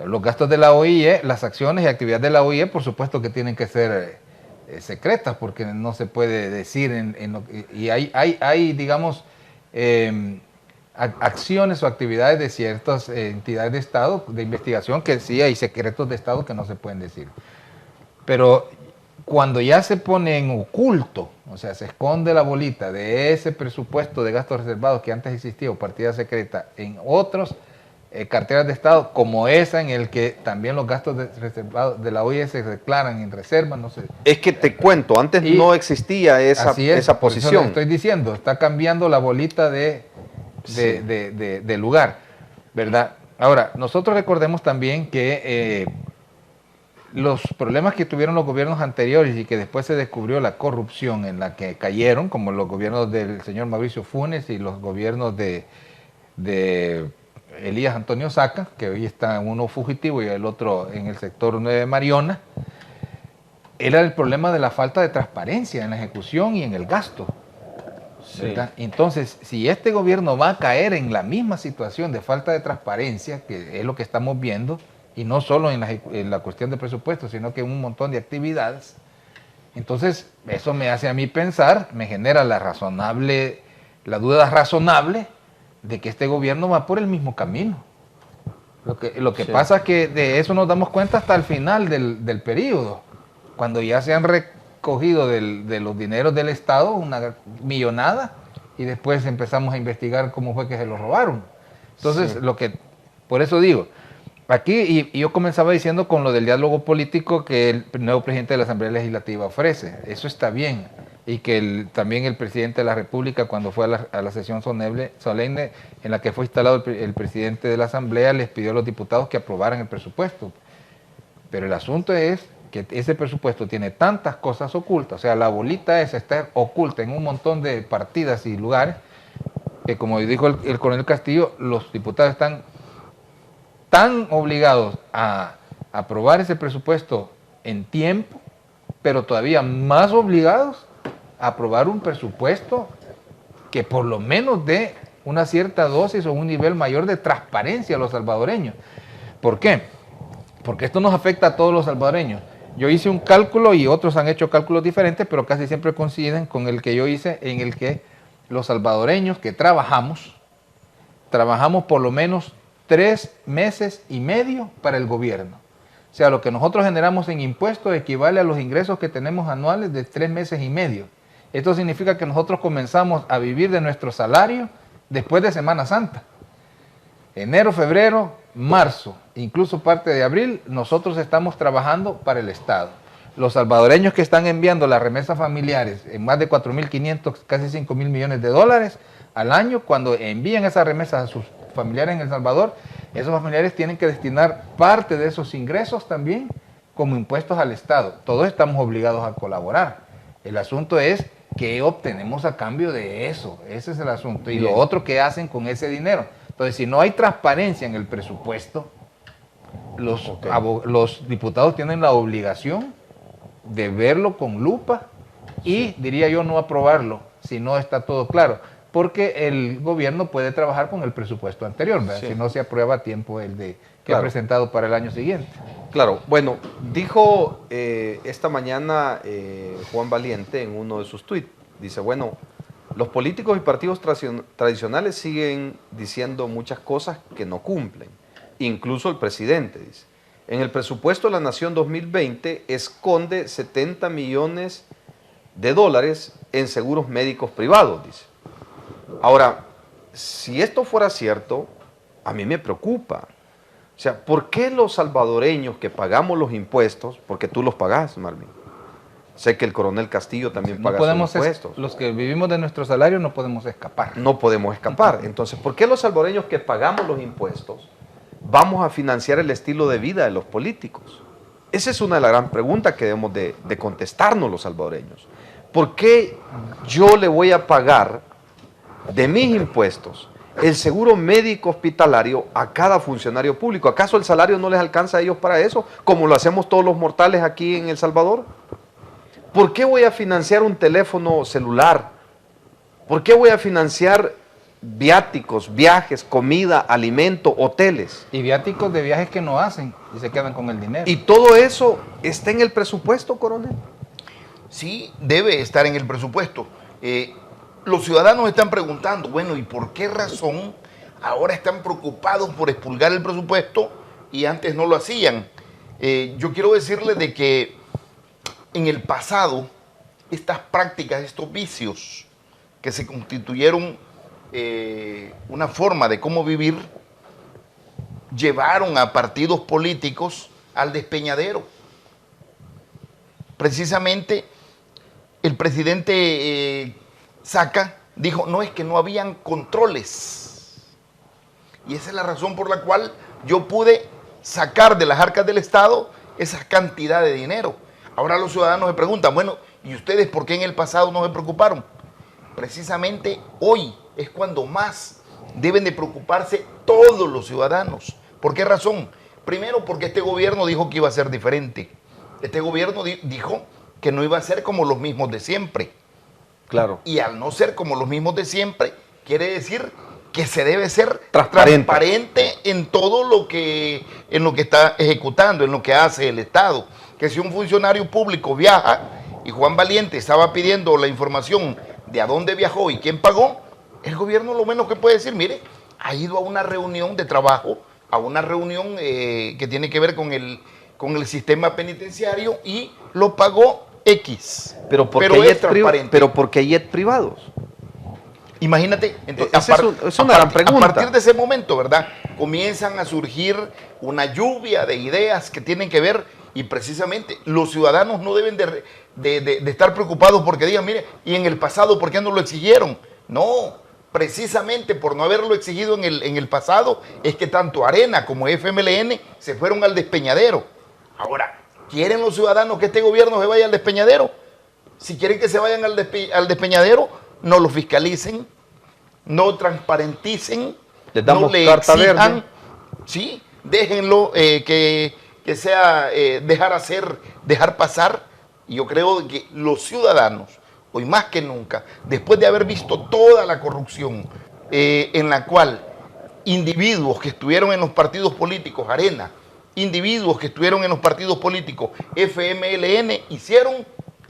Los gastos de la OIE, las acciones y actividades de la OIE, por supuesto que tienen que ser secretas porque no se puede decir y hay digamos, acciones o actividades de ciertas entidades de Estado, de investigación, que sí hay secretos de Estado que no se pueden decir. Pero cuando ya se pone en oculto, o sea, se esconde la bolita de ese presupuesto de gastos reservados que antes existía o partida secreta en otros carteras de Estado, como esa en el que también los gastos reservados de la OIE se declaran en reserva, no sé. Es que te cuento, antes no existía esa posición. Por eso estoy diciendo, está cambiando la bolita de lugar, ¿verdad? Ahora, nosotros recordemos también que los problemas que tuvieron los gobiernos anteriores y que después se descubrió la corrupción en la que cayeron, como los gobiernos del señor Mauricio Funes y los gobiernos de Elías Antonio Saca, que hoy está uno fugitivo y el otro en el sector 9 de Mariona, era el problema de la falta de transparencia en la ejecución y en el gasto. Sí. Entonces, si este gobierno va a caer en la misma situación de falta de transparencia, que es lo que estamos viendo, y no solo en la cuestión de presupuesto, sino que en un montón de actividades, entonces eso me hace a mí pensar, me genera la duda razonable de que este gobierno va por el mismo camino. Lo que pasa es que de eso nos damos cuenta hasta el final del periodo, cuando ya se han recogido de los dineros del Estado una millonada y después empezamos a investigar cómo fue que se lo robaron. Entonces, por eso digo, aquí, y yo comenzaba diciendo con lo del diálogo político que el nuevo presidente de la Asamblea Legislativa ofrece. Eso está bien. Y que también el presidente de la República, cuando fue a la sesión solemne en la que fue instalado el presidente de la Asamblea, les pidió a los diputados que aprobaran el presupuesto. Pero el asunto es que ese presupuesto tiene tantas cosas ocultas, o sea, la bolita esa está oculta en un montón de partidas y lugares, que como dijo el coronel Castillo, los diputados están tan obligados a aprobar ese presupuesto en tiempo, pero todavía más obligados a aprobar un presupuesto que por lo menos dé una cierta dosis o un nivel mayor de transparencia a los salvadoreños. ¿Por qué? Porque esto nos afecta a todos los salvadoreños. Yo hice un cálculo y otros han hecho cálculos diferentes, pero casi siempre coinciden con el que yo hice, en el que los salvadoreños que trabajamos por lo menos 3 meses y medio para el gobierno. O sea, lo que nosotros generamos en impuestos equivale a los ingresos que tenemos anuales de 3 meses y medio. Esto significa que nosotros comenzamos a vivir de nuestro salario después de Semana Santa. Enero, febrero, marzo, incluso parte de abril, nosotros estamos trabajando para el Estado. Los salvadoreños que están enviando las remesas familiares en más de 4.500, casi 5.000 millones de dólares al año, cuando envían esas remesas a sus familiares en El Salvador, esos familiares tienen que destinar parte de esos ingresos también como impuestos al Estado. Todos estamos obligados a colaborar. El asunto es qué obtenemos a cambio de eso. Ese es el asunto. Y lo otro, ¿qué hacen con ese dinero? Entonces, si no hay transparencia en el presupuesto, los diputados tienen la obligación de verlo con lupa y, diría yo, no aprobarlo si no está todo claro. Porque el gobierno puede trabajar con el presupuesto anterior, ¿verdad? Si no se aprueba a tiempo el que ha presentado para el año siguiente. Claro, bueno, dijo esta mañana Juan Valiente en uno de sus tweets, dice, bueno, los políticos y partidos tradicionales siguen diciendo muchas cosas que no cumplen, incluso el presidente, dice. En el presupuesto de la Nación 2020 esconde 70 millones de dólares en seguros médicos privados, dice. Ahora, si esto fuera cierto, a mí me preocupa. O sea, ¿por qué los salvadoreños que pagamos los impuestos, porque tú los pagás, Marvin? Sé que el coronel Castillo también paga sus impuestos. Los que vivimos de nuestro salario no podemos escapar. No podemos escapar. Entonces, ¿por qué los salvadoreños que pagamos los impuestos vamos a financiar el estilo de vida de los políticos? Esa es una de las grandes preguntas que debemos de contestarnos los salvadoreños. ¿Por qué yo le voy a pagar de mis impuestos el seguro médico hospitalario a cada funcionario público? ¿Acaso el salario no les alcanza a ellos para eso, como lo hacemos todos los mortales aquí en El Salvador? ¿Por qué voy a financiar un teléfono celular? ¿Por qué voy a financiar viáticos, viajes, comida, alimento, hoteles? Y viáticos de viajes que no hacen y se quedan con el dinero. ¿Y todo eso está en el presupuesto, coronel? Sí, debe estar en el presupuesto. Los ciudadanos están preguntando, bueno, ¿y por qué razón ahora están preocupados por expulgar el presupuesto y antes no lo hacían? Yo quiero decirles de que en el pasado, estas prácticas, estos vicios que se constituyeron una forma de cómo vivir, llevaron a partidos políticos al despeñadero. Precisamente el presidente Saca dijo, no, es que no habían controles. Y esa es la razón por la cual yo pude sacar de las arcas del Estado esa cantidad de dinero. Ahora los ciudadanos se preguntan, bueno, ¿y ustedes por qué en el pasado no se preocuparon? Precisamente hoy es cuando más deben de preocuparse todos los ciudadanos. ¿Por qué razón? Primero, porque este gobierno dijo que iba a ser diferente. Este gobierno dijo que no iba a ser como los mismos de siempre. Claro. Y al no ser como los mismos de siempre, quiere decir que se debe ser transparente en todo lo que está ejecutando, en lo que hace el Estado. Que si un funcionario público viaja y Juan Valiente estaba pidiendo la información de a dónde viajó y quién pagó, el gobierno lo menos que puede decir, mire, ha ido a una reunión de trabajo, a una reunión que tiene que ver con el sistema penitenciario y lo pagó X. Pero porque hay jet privados. Imagínate, entonces, es una gran pregunta. A partir de ese momento, ¿verdad? Comienzan a surgir una lluvia de ideas que tienen que ver, y precisamente los ciudadanos no deben de estar preocupados porque digan, mire, y en el pasado, ¿por qué no lo exigieron? No, precisamente por no haberlo exigido en el pasado, es que tanto Arena como FMLN se fueron al despeñadero. Ahora, ¿quieren los ciudadanos que este gobierno se vaya al despeñadero? Si quieren que se vayan al despeñadero, no lo fiscalicen, no transparenticen, les damos no le carta exijan, verde. Sí, déjenlo que sea dejar hacer, dejar pasar. Y yo creo que los ciudadanos, hoy más que nunca, después de haber visto toda la corrupción en la cual individuos que estuvieron en los partidos políticos, Arena, individuos que estuvieron en los partidos políticos, FMLN, hicieron,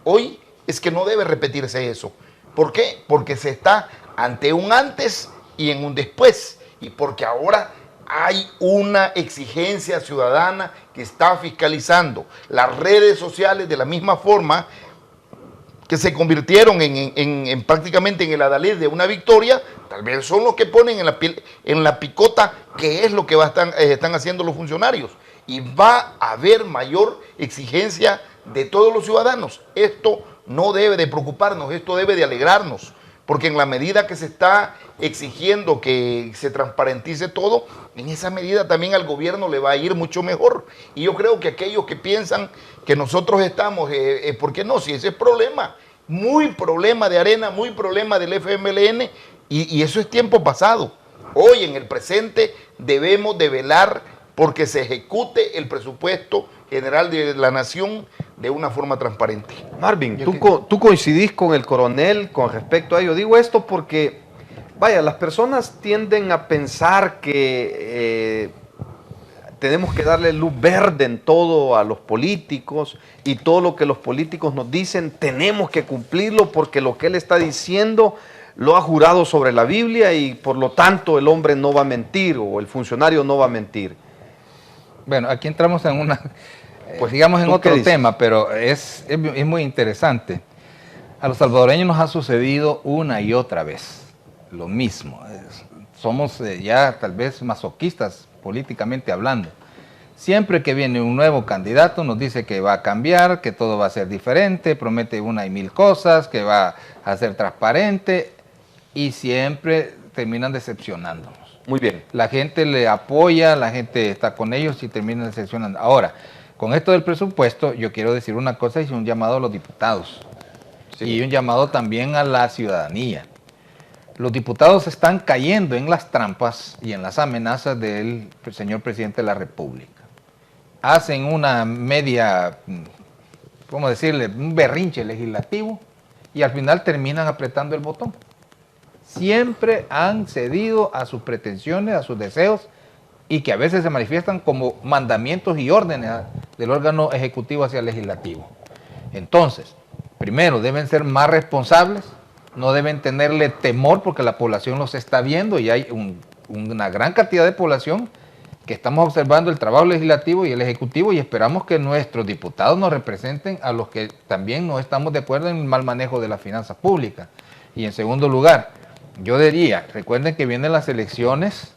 hoy es que no debe repetirse eso. ¿Por qué? Porque se está ante un antes y en un después. Y porque ahora hay una exigencia ciudadana que está fiscalizando las redes sociales de la misma forma que se convirtieron en prácticamente en el adalid de una victoria. Tal vez son los que ponen en la picota qué es lo que están haciendo los funcionarios. Y va a haber mayor exigencia de todos los ciudadanos. Esto no debe de preocuparnos, esto debe de alegrarnos, porque en la medida que se está exigiendo que se transparentice todo, en esa medida también al gobierno le va a ir mucho mejor. Y yo creo que aquellos que piensan que nosotros estamos, ¿por qué no? Si ese es problema, muy problema de Arena, muy problema del FMLN, y eso es tiempo pasado. Hoy en el presente debemos de velar porque se ejecute el presupuesto general de la nación de una forma transparente. Marvin, ¿tú coincidís con el coronel con respecto a ello? Digo esto porque, vaya, las personas tienden a pensar que tenemos que darle luz verde en todo a los políticos y todo lo que los políticos nos dicen tenemos que cumplirlo porque lo que él está diciendo lo ha jurado sobre la Biblia y por lo tanto el hombre no va a mentir o el funcionario no va a mentir. Bueno, aquí entramos en una, digamos en otro tema, pero es muy interesante. A los salvadoreños nos ha sucedido una y otra vez lo mismo. Somos ya tal vez masoquistas políticamente hablando. Siempre que viene un nuevo candidato nos dice que va a cambiar, que todo va a ser diferente, promete una y mil cosas, que va a ser transparente y siempre terminan decepcionándonos. Muy bien. La gente le apoya, la gente está con ellos y terminan decepcionando. Ahora, con esto del presupuesto, yo quiero decir una cosa y un llamado a los diputados. Sí. Y un llamado también a la ciudadanía. Los diputados están cayendo en las trampas y en las amenazas del señor presidente de la República. Hacen una media, ¿cómo decirle?, un berrinche legislativo y al final terminan apretando el botón. Siempre han cedido a sus pretensiones, a sus deseos, y que a veces se manifiestan como mandamientos y órdenes del órgano ejecutivo hacia el legislativo. Entonces, primero, deben ser más responsables, no deben tenerle temor porque la población los está viendo y hay una gran cantidad de población que estamos observando el trabajo legislativo y el ejecutivo y esperamos que nuestros diputados nos representen a los que también no estamos de acuerdo en el mal manejo de las finanzas públicas. Y en segundo lugar, yo diría, recuerden que vienen las elecciones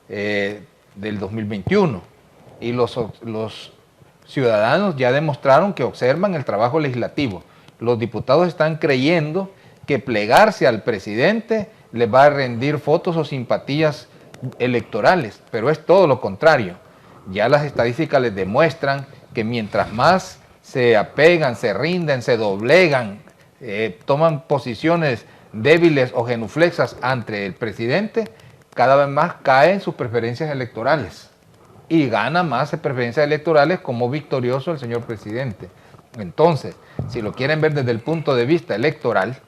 del 2021 y los ciudadanos ya demostraron que observan el trabajo legislativo. Los diputados están creyendo que plegarse al presidente les va a rendir votos o simpatías electorales, pero es todo lo contrario. Ya las estadísticas les demuestran que mientras más se apegan, se rinden, se doblegan, toman posiciones débiles o genuflexas ante el presidente, cada vez más caen sus preferencias electorales y gana más preferencias electorales como victorioso el señor presidente. Entonces, si lo quieren ver desde el punto de vista electoral,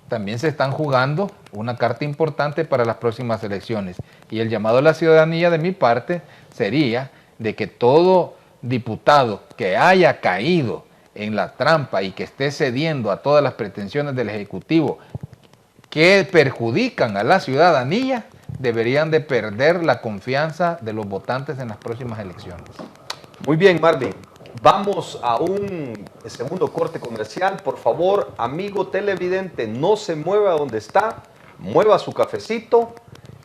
también se están jugando una carta importante para las próximas elecciones. Y el llamado a la ciudadanía de mi parte sería de que todo diputado que haya caído en la trampa y que esté cediendo a todas las pretensiones del Ejecutivo que perjudican a la ciudadanía, deberían de perder la confianza de los votantes en las próximas elecciones. Muy bien, Marvin. Vamos a un segundo corte comercial. Por favor, amigo televidente, no se mueva donde está, mueva su cafecito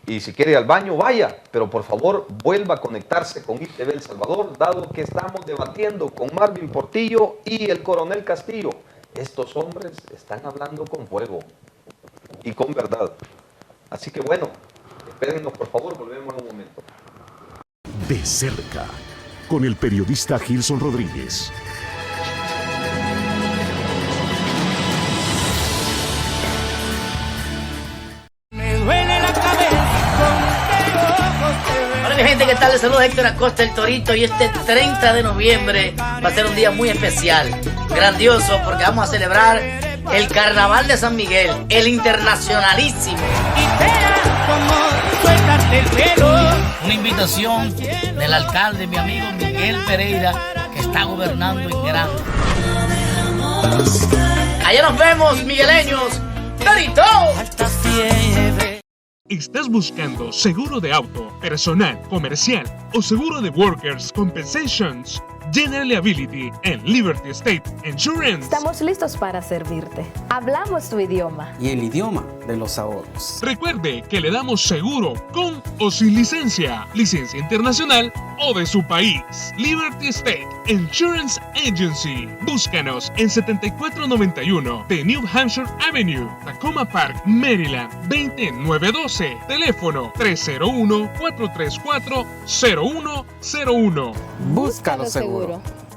y si quiere ir al baño, vaya. Pero por favor, vuelva a conectarse con ITV El Salvador, dado que estamos debatiendo con Marvin Portillo y el coronel Castillo. Estos hombres están hablando con fuego y con verdad. Así que bueno, espérennos por favor, volvemos en un momento. De cerca, con el periodista Gilson Rodríguez. Hola mi gente, ¿qué tal? Les saluda Héctor Acosta, el Torito, y este 30 de noviembre va a ser un día muy especial, grandioso, porque vamos a celebrar el Carnaval de San Miguel, el internacionalísimo. Una invitación del alcalde, mi amigo Miguel Pereira, que está gobernando en grande. Allá nos vemos, migueleños. ¡Torito! ¿Estás buscando seguro de auto, personal, comercial o seguro de Workers' Compensations, General Liability en Liberty State Insurance. Estamos listos para servirte. Hablamos tu idioma. Y el idioma de los ahorros. Recuerde que le damos seguro con o sin licencia, licencia internacional o de su país. Liberty State Insurance Agency. Búscanos en 7491 de New Hampshire Avenue, Tacoma Park, Maryland, 20912. Teléfono 301-434-0101. Búscalo seguro.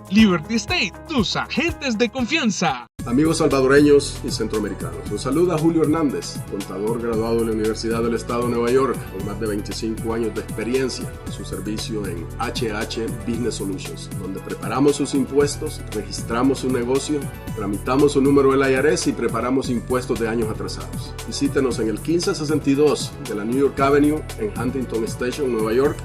Liberty State, tus agentes de confianza. Amigos salvadoreños y centroamericanos, los saluda Julio Hernández, contador graduado de la Universidad del Estado de Nueva York, con más de 25 años de experiencia en su servicio en HH Business Solutions, donde preparamos sus impuestos, registramos su negocio, tramitamos su número del IRS y preparamos impuestos de años atrasados. Visítenos en el 1562 de la New York Avenue en Huntington Station, Nueva York,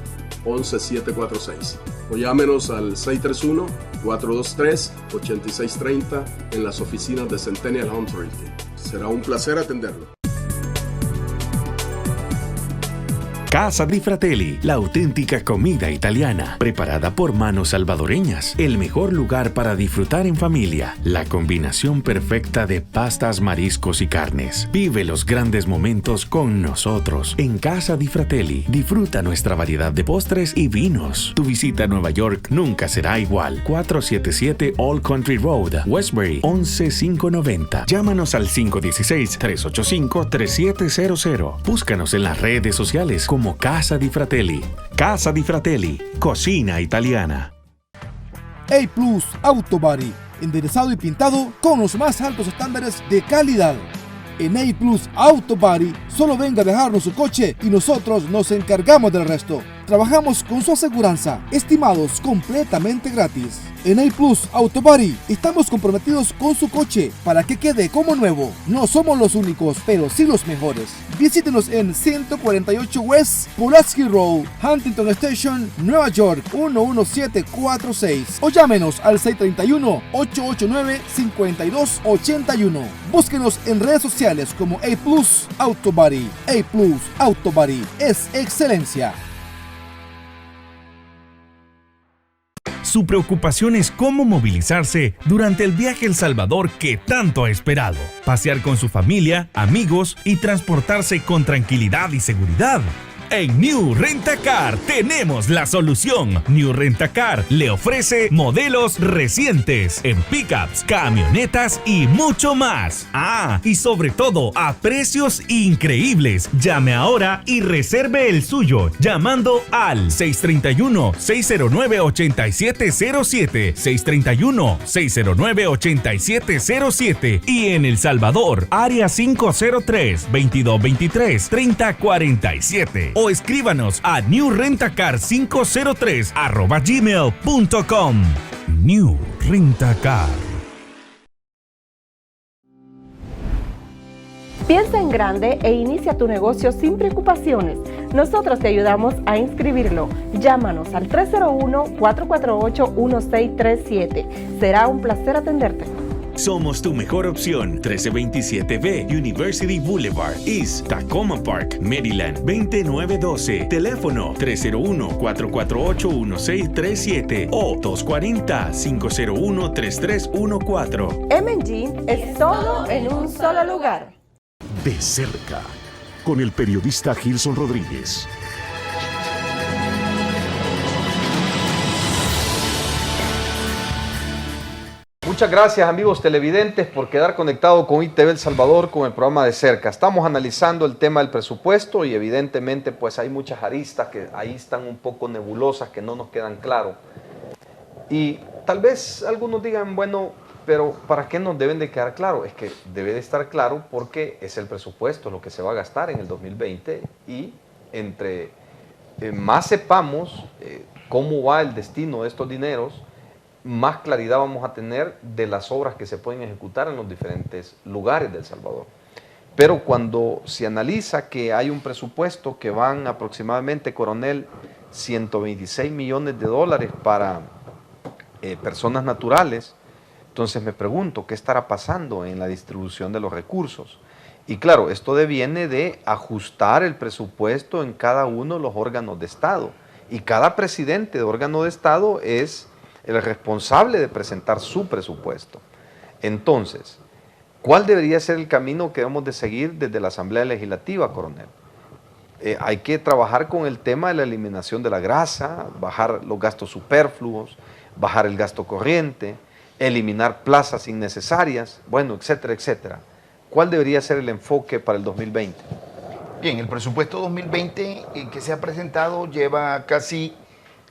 11746, o llámenos al 631-423-8630 en las oficinas de Centennial Home Realty. Será un placer atenderlo. Casa di Fratelli, la auténtica comida italiana, preparada por manos salvadoreñas. El mejor lugar para disfrutar en familia. La combinación perfecta de pastas, mariscos y carnes. Vive los grandes momentos con nosotros. En Casa di Fratelli, disfruta nuestra variedad de postres y vinos. Tu visita a Nueva York nunca será igual. 477 Old Country Road, Westbury, 11590. Llámanos al 516-385-3700. Búscanos en las redes sociales como Casa di Fratelli. Casa di Fratelli, cocina italiana. A Plus Auto Body, enderezado y pintado con los más altos estándares de calidad. En A Plus Auto Body, solo venga a dejarnos su coche y nosotros nos encargamos del resto. Trabajamos con su aseguranza, estimados completamente gratis. En A Plus Auto Body estamos comprometidos con su coche para que quede como nuevo. No somos los únicos, pero sí los mejores. Visítenos en 148 West Pulaski Road, Huntington Station, Nueva York 11746 o llámenos al 631-889-5281. Búsquenos en redes sociales como A Plus Auto Body. A Plus Auto Body es excelencia. Su preocupación es cómo movilizarse durante el viaje a El Salvador que tanto ha esperado. Pasear con su familia, amigos y transportarse con tranquilidad y seguridad. En New Rent-A-Car tenemos la solución. New Rent-A-Car le ofrece modelos recientes en pickups, camionetas y mucho más. Ah, y sobre todo a precios increíbles. Llame ahora y reserve el suyo llamando al 631-609-8707, 631-609-8707 y en El Salvador, área 503-2223-3047. O escríbanos a newrentacar503@gmail.com. New Rent-A-Car. Piensa en grande e inicia tu negocio sin preocupaciones. Nosotros te ayudamos a inscribirlo. Llámanos al 301-448-1637. Será un placer atenderte. Somos tu mejor opción. 1327B University Boulevard, East Tacoma Park, Maryland, 20912. Teléfono 301-448-1637 o 240-501-3314. M&G es todo en un solo lugar. De cerca, con el periodista Gilson Rodríguez. Muchas gracias, amigos televidentes, por quedar conectado con ITV El Salvador con el programa De Cerca. Estamos analizando el tema del presupuesto y evidentemente pues hay muchas aristas que ahí están un poco nebulosas, que no nos quedan claro. Y tal vez algunos digan, bueno, pero ¿para qué nos deben de quedar claro? Es que debe de estar claro porque es el presupuesto lo que se va a gastar en el 2020 y entre más sepamos cómo va el destino de estos dineros, más claridad vamos a tener de las obras que se pueden ejecutar en los diferentes lugares de El Salvador. Pero cuando se analiza que hay un presupuesto que van aproximadamente, coronel, 126 millones de dólares para personas naturales, entonces me pregunto, ¿qué estará pasando en la distribución de los recursos? Y claro, esto deviene de ajustar el presupuesto en cada uno de los órganos de Estado. y cada presidente de órgano de Estado es el responsable de presentar su presupuesto. Entonces, ¿cuál debería ser el camino que debemos de seguir desde la Asamblea Legislativa, coronel? Hay que trabajar con el tema de la eliminación de la grasa, bajar los gastos superfluos, bajar el gasto corriente, eliminar plazas innecesarias, bueno, etcétera, etcétera. ¿Cuál debería ser el enfoque para el 2020? Bien, el presupuesto 2020 que se ha presentado lleva casi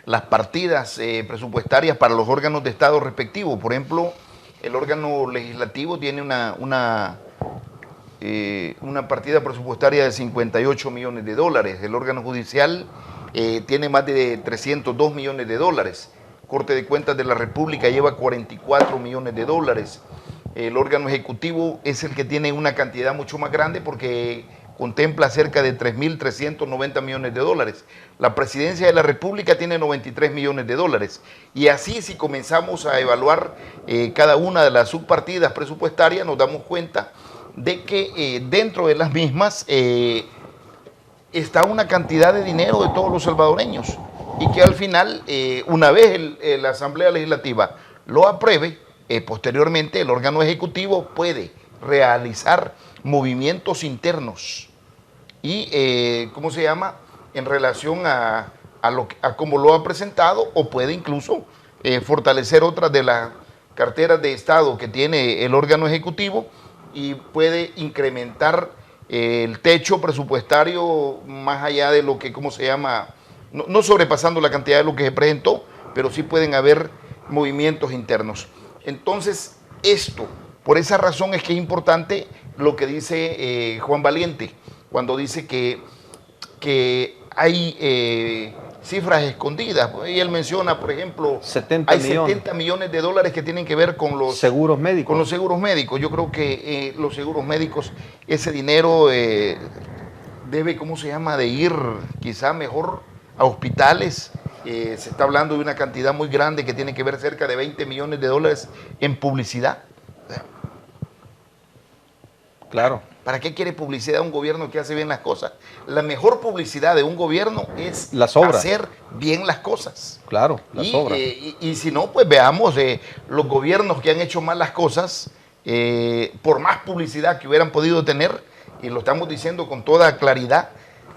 las partidas presupuestarias para los órganos de Estado respectivos. Por ejemplo, el órgano legislativo tiene una partida presupuestaria de 58 millones de dólares. El órgano judicial tiene más de 302 millones de dólares. Corte de Cuentas de la República lleva 44 millones de dólares. El órgano ejecutivo es el que tiene una cantidad mucho más grande porque contempla cerca de 3.390 millones de dólares. La Presidencia de la República tiene 93 millones de dólares. Y así, si comenzamos a evaluar cada una de las subpartidas presupuestarias, nos damos cuenta de que dentro de las mismas está una cantidad de dinero de todos los salvadoreños y que al final, una vez la Asamblea Legislativa lo apruebe, posteriormente el órgano ejecutivo puede realizar movimientos internos y, ¿cómo se llama?, en relación a cómo lo ha presentado, o puede incluso fortalecer otras de las carteras de Estado que tiene el órgano ejecutivo y puede incrementar el techo presupuestario más allá de lo que, ¿cómo se llama?, no sobrepasando la cantidad de lo que se presentó, pero sí pueden haber movimientos internos. Entonces, por esa razón es que es importante lo que dice Juan Valiente, cuando dice que hay cifras escondidas. Y él menciona, por ejemplo, 70 millones de dólares que tienen que ver con los seguros médicos. Con los seguros médicos. Yo creo que los seguros médicos, ese dinero debe, ¿cómo se llama?, de ir quizá mejor a hospitales. Se está hablando de una cantidad muy grande que tiene que ver cerca de 20 millones de dólares en publicidad. Claro. ¿Para qué quiere publicidad un gobierno que hace bien las cosas? La mejor publicidad de un gobierno es hacer bien las cosas. Claro, las obras. Y si no, pues veamos los gobiernos que han hecho mal las cosas, por más publicidad que hubieran podido tener, y lo estamos diciendo con toda claridad,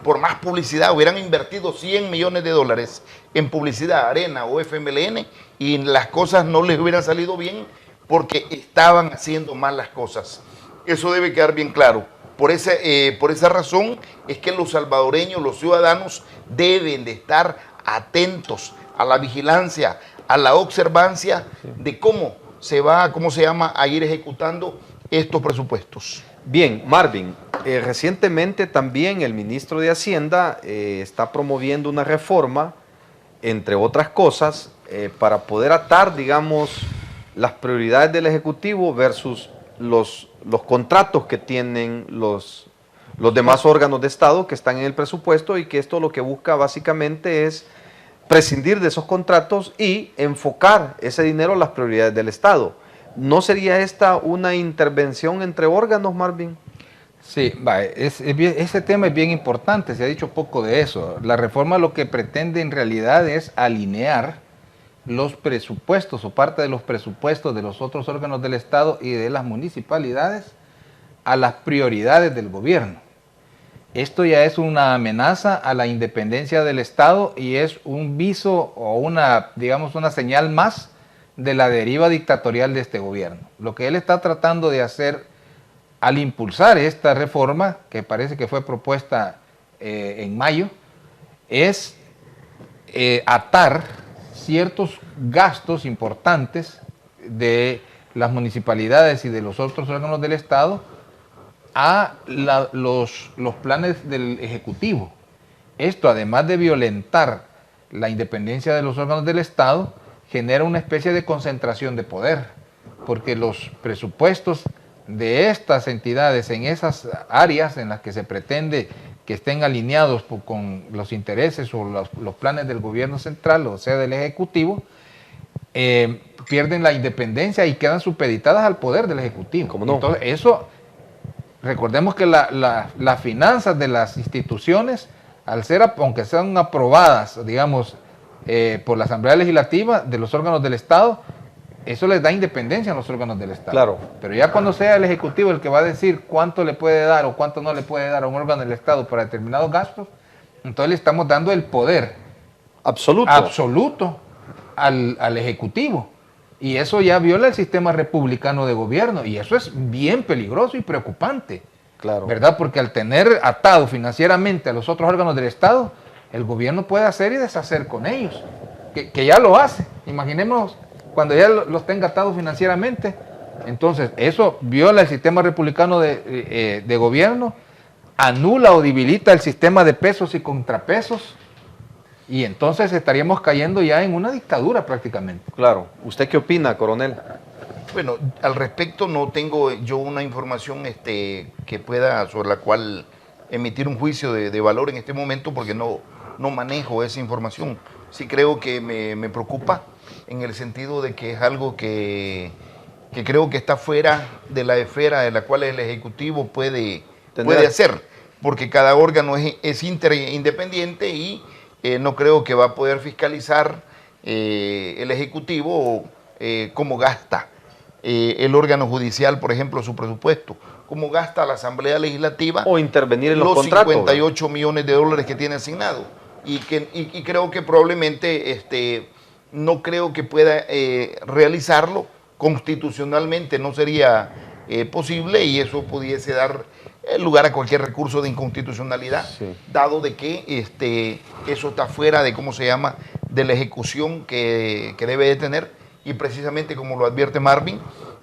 por más publicidad hubieran invertido 100 millones de dólares en publicidad, Arena o FMLN, y las cosas no les hubieran salido bien porque estaban haciendo mal las cosas. Eso debe quedar bien claro. Por esa razón es que los salvadoreños, los ciudadanos, deben de estar atentos a la vigilancia, a la observancia de cómo se va, ¿cómo se llama?, a ir ejecutando estos presupuestos. Bien, Marvin, recientemente también el ministro de Hacienda está promoviendo una reforma, entre otras cosas, para poder atar, digamos, las prioridades del Ejecutivo versus los contratos que tienen los demás órganos de Estado que están en el presupuesto, y que esto lo que busca básicamente es prescindir de esos contratos y enfocar ese dinero a las prioridades del Estado. ¿No sería esta una intervención entre órganos, Marvin? Sí, ese tema es bien importante, se ha dicho poco de eso. La reforma lo que pretende en realidad es alinear los presupuestos o parte de los presupuestos de los otros órganos del Estado y de las municipalidades a las prioridades del gobierno. Esto ya es una amenaza a la independencia del Estado y es un viso o una señal más de la deriva dictatorial de este gobierno. Lo que él está tratando de hacer al impulsar esta reforma, que parece que fue propuesta en mayo, es atar ciertos gastos importantes de las municipalidades y de los otros órganos del Estado a los planes del Ejecutivo. Esto, además de violentar la independencia de los órganos del Estado, genera una especie de concentración de poder, porque los presupuestos de estas entidades en esas áreas en las que se pretende que estén alineados con los intereses o los planes del gobierno central, o sea, del Ejecutivo, pierden la independencia y quedan supeditadas al poder del Ejecutivo. ¿Cómo no? Entonces, eso, recordemos que las finanzas de las instituciones al ser, aunque sean aprobadas, digamos, por la Asamblea Legislativa de los órganos del Estado, eso les da independencia a los órganos del Estado. Claro. Pero ya cuando sea el Ejecutivo el que va a decir cuánto le puede dar o cuánto no le puede dar a un órgano del Estado para determinados gastos, entonces le estamos dando el poder absoluto al Ejecutivo. Y eso ya viola el sistema republicano de gobierno, y eso es bien peligroso y preocupante. Claro. ¿Verdad? Porque al tener atado financieramente a los otros órganos del Estado, el gobierno puede hacer y deshacer con ellos, que ya lo hace. Imaginemos cuando ya los tenga atados financieramente. Entonces, eso viola el sistema republicano de gobierno, anula o debilita el sistema de pesos y contrapesos, y entonces estaríamos cayendo ya en una dictadura prácticamente. Claro. ¿Usted qué opina, coronel? Bueno, al respecto no tengo yo una información que pueda, sobre la cual emitir un juicio de valor en este momento, porque no manejo esa información. Sí creo que me preocupa en el sentido de que es algo que creo que está fuera de la esfera de la cual el Ejecutivo puede hacer, porque cada órgano es independiente y no creo que va a poder fiscalizar el Ejecutivo cómo gasta el órgano judicial, por ejemplo, su presupuesto, cómo gasta la Asamblea Legislativa o intervenir en los contratos, 58 millones de dólares que tiene asignado, y creo que probablemente no creo que pueda realizarlo constitucionalmente, no sería posible, y eso pudiese dar lugar a cualquier recurso de inconstitucionalidad, dado de que eso está fuera de, ¿cómo se llama?, de la ejecución que debe de tener. Y precisamente como lo advierte Marvin,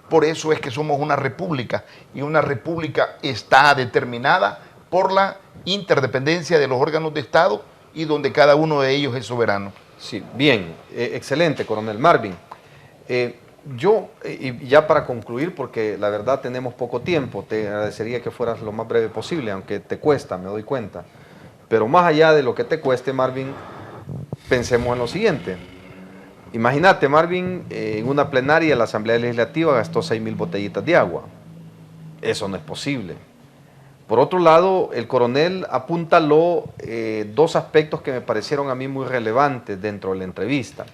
por eso es que somos una república, y una república está determinada por la interdependencia de los órganos de Estado y donde cada uno de ellos es soberano. Sí, bien, excelente, coronel Marvin. Yo, y ya para concluir, porque la verdad tenemos poco tiempo, te agradecería que fueras lo más breve posible, aunque te cuesta, me doy cuenta. Pero más allá de lo que te cueste, Marvin, pensemos en lo siguiente. Imagínate, Marvin, en una plenaria la Asamblea Legislativa gastó 6,000 botellitas de agua. Eso no es posible. Por otro lado, el coronel apuntaló dos aspectos que me parecieron a mí muy relevantes dentro de la entrevista.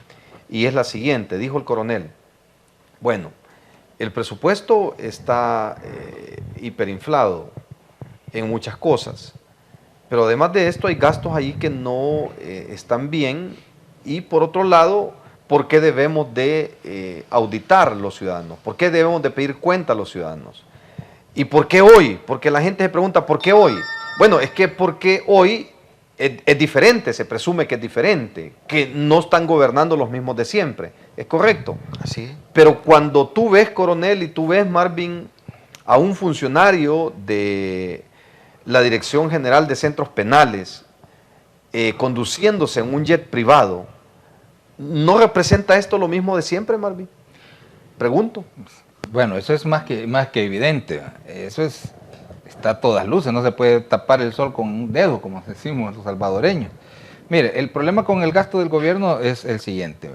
Y es la siguiente, dijo el coronel: bueno, el presupuesto está hiperinflado en muchas cosas, pero además de esto hay gastos ahí que no están bien, y por otro lado, ¿por qué debemos de auditar a los ciudadanos? ¿Por qué debemos de pedir cuenta a los ciudadanos? ¿Y por qué hoy? Porque la gente se pregunta, ¿por qué hoy? Bueno, es que porque hoy es diferente, se presume que es diferente, que no están gobernando los mismos de siempre. ¿Es correcto? Así es. Pero cuando tú ves, coronel, y tú ves, Marvin, a un funcionario de la Dirección General de Centros Penales conduciéndose en un jet privado, ¿no representa esto lo mismo de siempre, Marvin? Pregunto. Bueno, eso es más que evidente. Eso está a todas luces, no se puede tapar el sol con un dedo, como decimos los salvadoreños. Mire, el problema con el gasto del gobierno es el siguiente.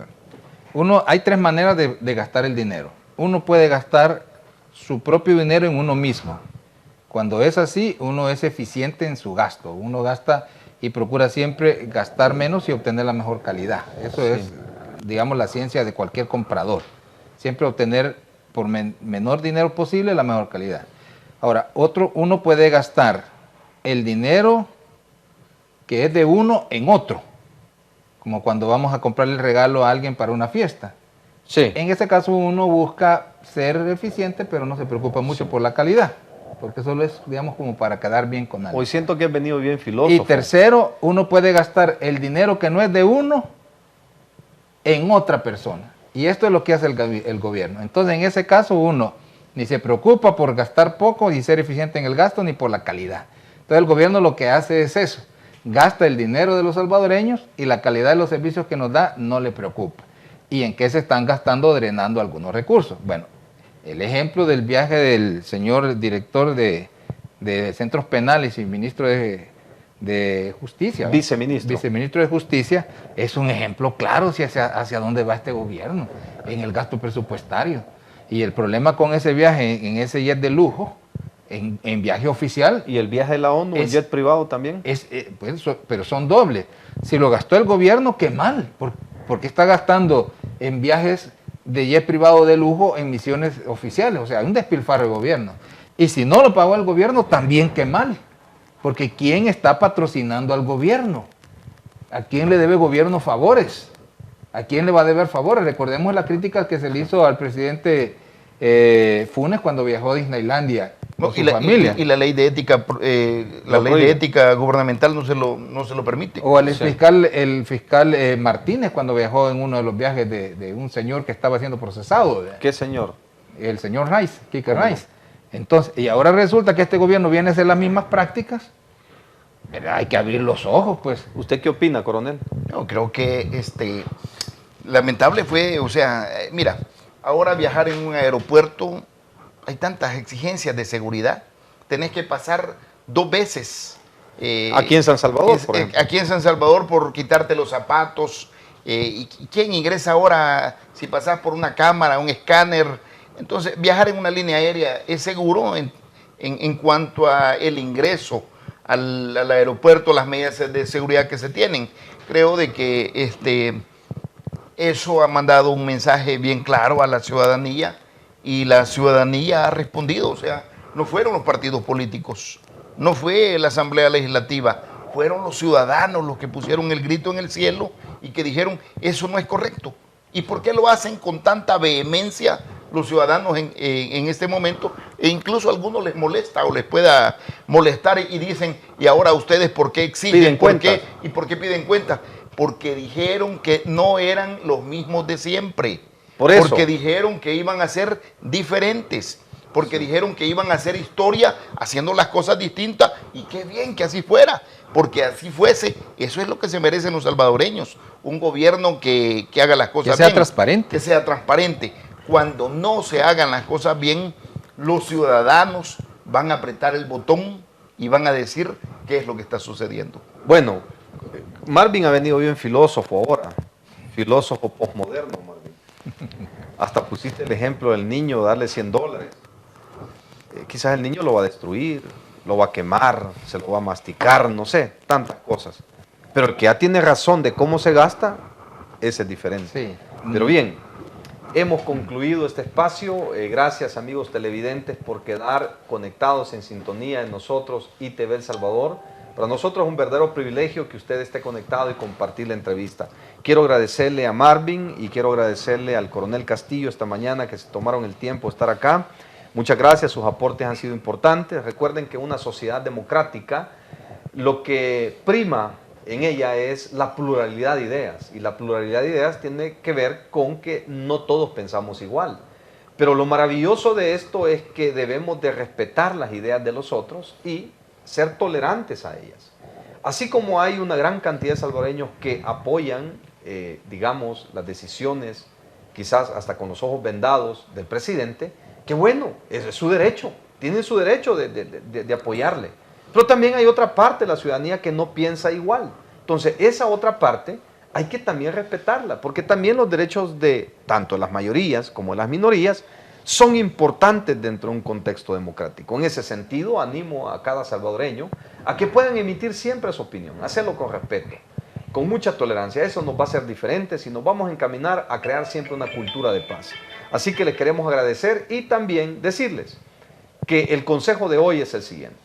Hay tres maneras de gastar el dinero. Uno puede gastar su propio dinero en uno mismo. Cuando es así, uno es eficiente en su gasto. Uno gasta y procura siempre gastar menos y obtener la mejor calidad. Eso es, digamos, la ciencia de cualquier comprador. Siempre obtener por menor dinero posible la mejor calidad. Ahora, uno puede gastar el dinero que es de uno en otro, como cuando vamos a comprarle el regalo a alguien para una fiesta. Sí. En ese caso uno busca ser eficiente, pero no se preocupa mucho por la calidad, porque solo es, digamos, como para quedar bien con alguien. Hoy siento que has venido bien filósofo. Y tercero, uno puede gastar el dinero que no es de uno en otra persona. Y esto es lo que hace el gobierno. Entonces, en ese caso, uno ni se preocupa por gastar poco y ser eficiente en el gasto, ni por la calidad. Entonces, el gobierno lo que hace es eso. Gasta el dinero de los salvadoreños y la calidad de los servicios que nos da no le preocupa. ¿Y en qué se están gastando? Drenando algunos recursos. Bueno, el ejemplo del viaje del señor director de Centros Penales y ministro de Justicia. Viceministro de Justicia, es un ejemplo claro hacia dónde va este gobierno en el gasto presupuestario. Y el problema con ese viaje en ese jet de lujo en viaje oficial. ¿Y el viaje de la ONU, el jet privado también? Pero son dobles. Si lo gastó el gobierno, qué mal. ¿Por qué está gastando en viajes de jet privado de lujo en misiones oficiales? O sea, un despilfarro del gobierno. Y si no lo pagó el gobierno, también qué mal. Porque ¿quién está patrocinando al gobierno? ¿A quién le debe el gobierno favores? ¿A quién le va a deber favores? Recordemos la crítica que se le hizo al presidente Funes cuando viajó a Disneylandia con su familia. Y la ley de ética, de ética gubernamental no se lo permite. O el fiscal Martínez cuando viajó en uno de los viajes de un señor que estaba siendo procesado. ¿Qué señor? El señor Rice, Kike Rice. Entonces, y ahora resulta que este gobierno viene a hacer las mismas prácticas. Pero hay que abrir los ojos, pues. ¿Usted qué opina, coronel? No, creo que lamentable fue, o sea, mira, ahora viajar en un aeropuerto, hay tantas exigencias de seguridad, tenés que pasar 2 veces. Aquí en San Salvador, por ejemplo. Aquí en San Salvador por quitarte los zapatos. ¿Y quién ingresa ahora si pasás por una cámara, un escáner? Entonces, viajar en una línea aérea es seguro en cuanto a el ingreso al aeropuerto, las medidas de seguridad que se tienen. Creo de que eso ha mandado un mensaje bien claro a la ciudadanía y la ciudadanía ha respondido. O sea, no fueron los partidos políticos, no fue la Asamblea Legislativa, fueron los ciudadanos los que pusieron el grito en el cielo y que dijeron, eso no es correcto. ¿Y por qué lo hacen con tanta vehemencia los ciudadanos en este momento? E incluso a algunos les molesta o les pueda molestar y dicen, ¿y ahora ustedes por qué exigen? ¿Por qué? ¿Y por qué piden cuentas? Porque dijeron que no eran los mismos de siempre. Por eso. Porque dijeron que iban a ser diferentes. Porque dijeron que iban a hacer historia haciendo las cosas distintas. Y qué bien que así fuera. Porque así fuese. Eso es lo que se merecen los salvadoreños. Un gobierno que haga las cosas bien. Que sea transparente. Que sea transparente. Cuando no se hagan las cosas bien, los ciudadanos van a apretar el botón y van a decir qué es lo que está sucediendo. Bueno, Marvin ha venido bien filósofo ahora, filósofo posmoderno, Marvin. Hasta pusiste el ejemplo del niño, darle $100. Quizás el niño lo va a destruir, lo va a quemar, se lo va a masticar, no sé, tantas cosas. Pero el que ya tiene razón de cómo se gasta, ese es diferente. Sí. Pero bien, hemos concluido este espacio. Gracias, amigos televidentes, por quedar conectados en sintonía en nosotros, ITV El Salvador. Para nosotros es un verdadero privilegio que usted esté conectado y compartir la entrevista. Quiero agradecerle a Marvin y quiero agradecerle al coronel Castillo esta mañana que se tomaron el tiempo de estar acá. Muchas gracias, sus aportes han sido importantes. Recuerden que una sociedad democrática, lo que prima en ella es la pluralidad de ideas. Y la pluralidad de ideas tiene que ver con que no todos pensamos igual. Pero lo maravilloso de esto es que debemos de respetar las ideas de los otros y ser tolerantes a ellas. Así como hay una gran cantidad de salvadoreños que apoyan, digamos, las decisiones, quizás hasta con los ojos vendados del presidente, que bueno, ese es su derecho, tienen su derecho de apoyarle. Pero también hay otra parte de la ciudadanía que no piensa igual. Entonces, esa otra parte hay que también respetarla, porque también los derechos de tanto las mayorías como las minorías son importantes dentro de un contexto democrático. En ese sentido, animo a cada salvadoreño a que puedan emitir siempre su opinión, hacerlo con respeto, con mucha tolerancia. Eso nos va a hacer diferentes y nos vamos a encaminar a crear siempre una cultura de paz. Así que les queremos agradecer y también decirles que el consejo de hoy es el siguiente.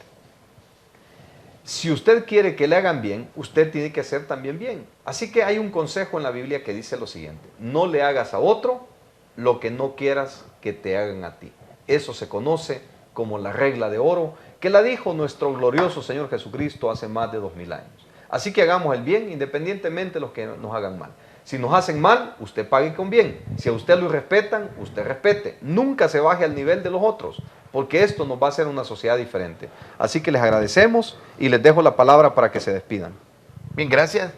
Si usted quiere que le hagan bien, usted tiene que hacer también bien. Así que hay un consejo en la Biblia que dice lo siguiente: no le hagas a otro lo que no quieras que te hagan a ti. Eso se conoce como la regla de oro, que la dijo nuestro glorioso Señor Jesucristo hace más de 2000 años. Así que hagamos el bien independientemente de los que nos hagan mal. Si nos hacen mal, usted pague con bien. Si a usted lo respetan, usted respete. Nunca se baje al nivel de los otros, porque esto nos va a hacer una sociedad diferente. Así que les agradecemos y les dejo la palabra para que se despidan. Bien, gracias.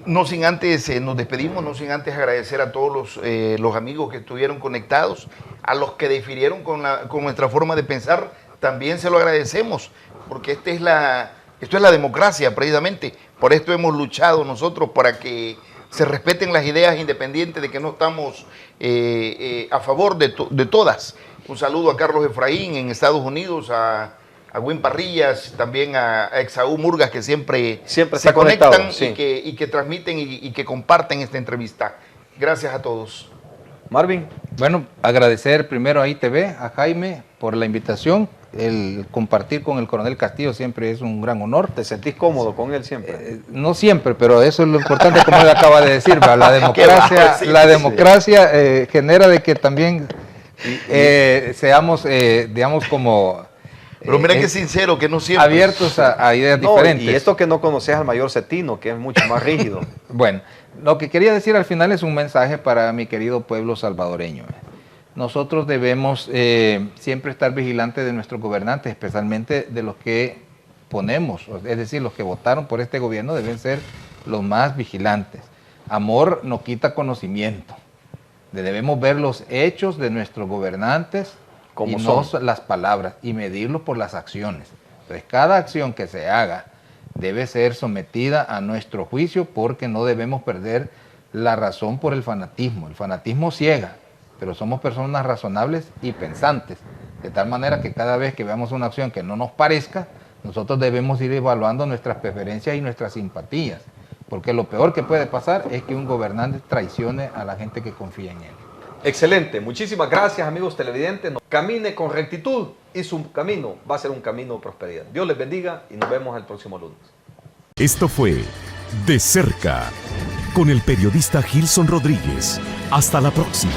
No sin antes, nos despedimos, no sin antes agradecer a todos los amigos que estuvieron conectados, a los que difirieron con nuestra forma de pensar, también se lo agradecemos, porque esto es la democracia precisamente. Por esto hemos luchado nosotros para que se respeten las ideas independientes de que no estamos a favor de todas. Un saludo a Carlos Efraín en Estados Unidos, a Win Parrillas, también a Exaú Murgas, que siempre se conectan sí. y que transmiten y que comparten esta entrevista. Gracias a todos. Marvin. Bueno, agradecer primero a ITV, a Jaime, por la invitación. El compartir con el coronel Castillo siempre es un gran honor. ¿Te sentís cómodo con él siempre? No siempre, pero eso es lo importante, como él acaba de decir. La democracia genera de que también seamos, digamos, como... Pero mira que sincero, que no siempre. Abiertos a ideas diferentes. Y esto que no conoces al mayor Cetino, que es mucho más rígido. Bueno, lo que quería decir al final es un mensaje para mi querido pueblo salvadoreño. Nosotros debemos siempre estar vigilantes de nuestros gobernantes, especialmente de los que ponemos, es decir, los que votaron por este gobierno deben ser los más vigilantes. Amor no quita conocimiento. Debemos ver los hechos de nuestros gobernantes y no las palabras, y medirlos por las acciones. Entonces, cada acción que se haga debe ser sometida a nuestro juicio, porque no debemos perder la razón por el fanatismo. El fanatismo ciega, pero somos personas razonables y pensantes, de tal manera que cada vez que veamos una acción que no nos parezca, nosotros debemos ir evaluando nuestras preferencias y nuestras simpatías, porque lo peor que puede pasar es que un gobernante traicione a la gente que confía en él. Excelente, muchísimas gracias, amigos televidentes. Camine con rectitud y su camino va a ser un camino de prosperidad. Dios les bendiga y nos vemos el próximo lunes. Esto fue De Cerca con el periodista Gilson Rodríguez. Hasta la próxima.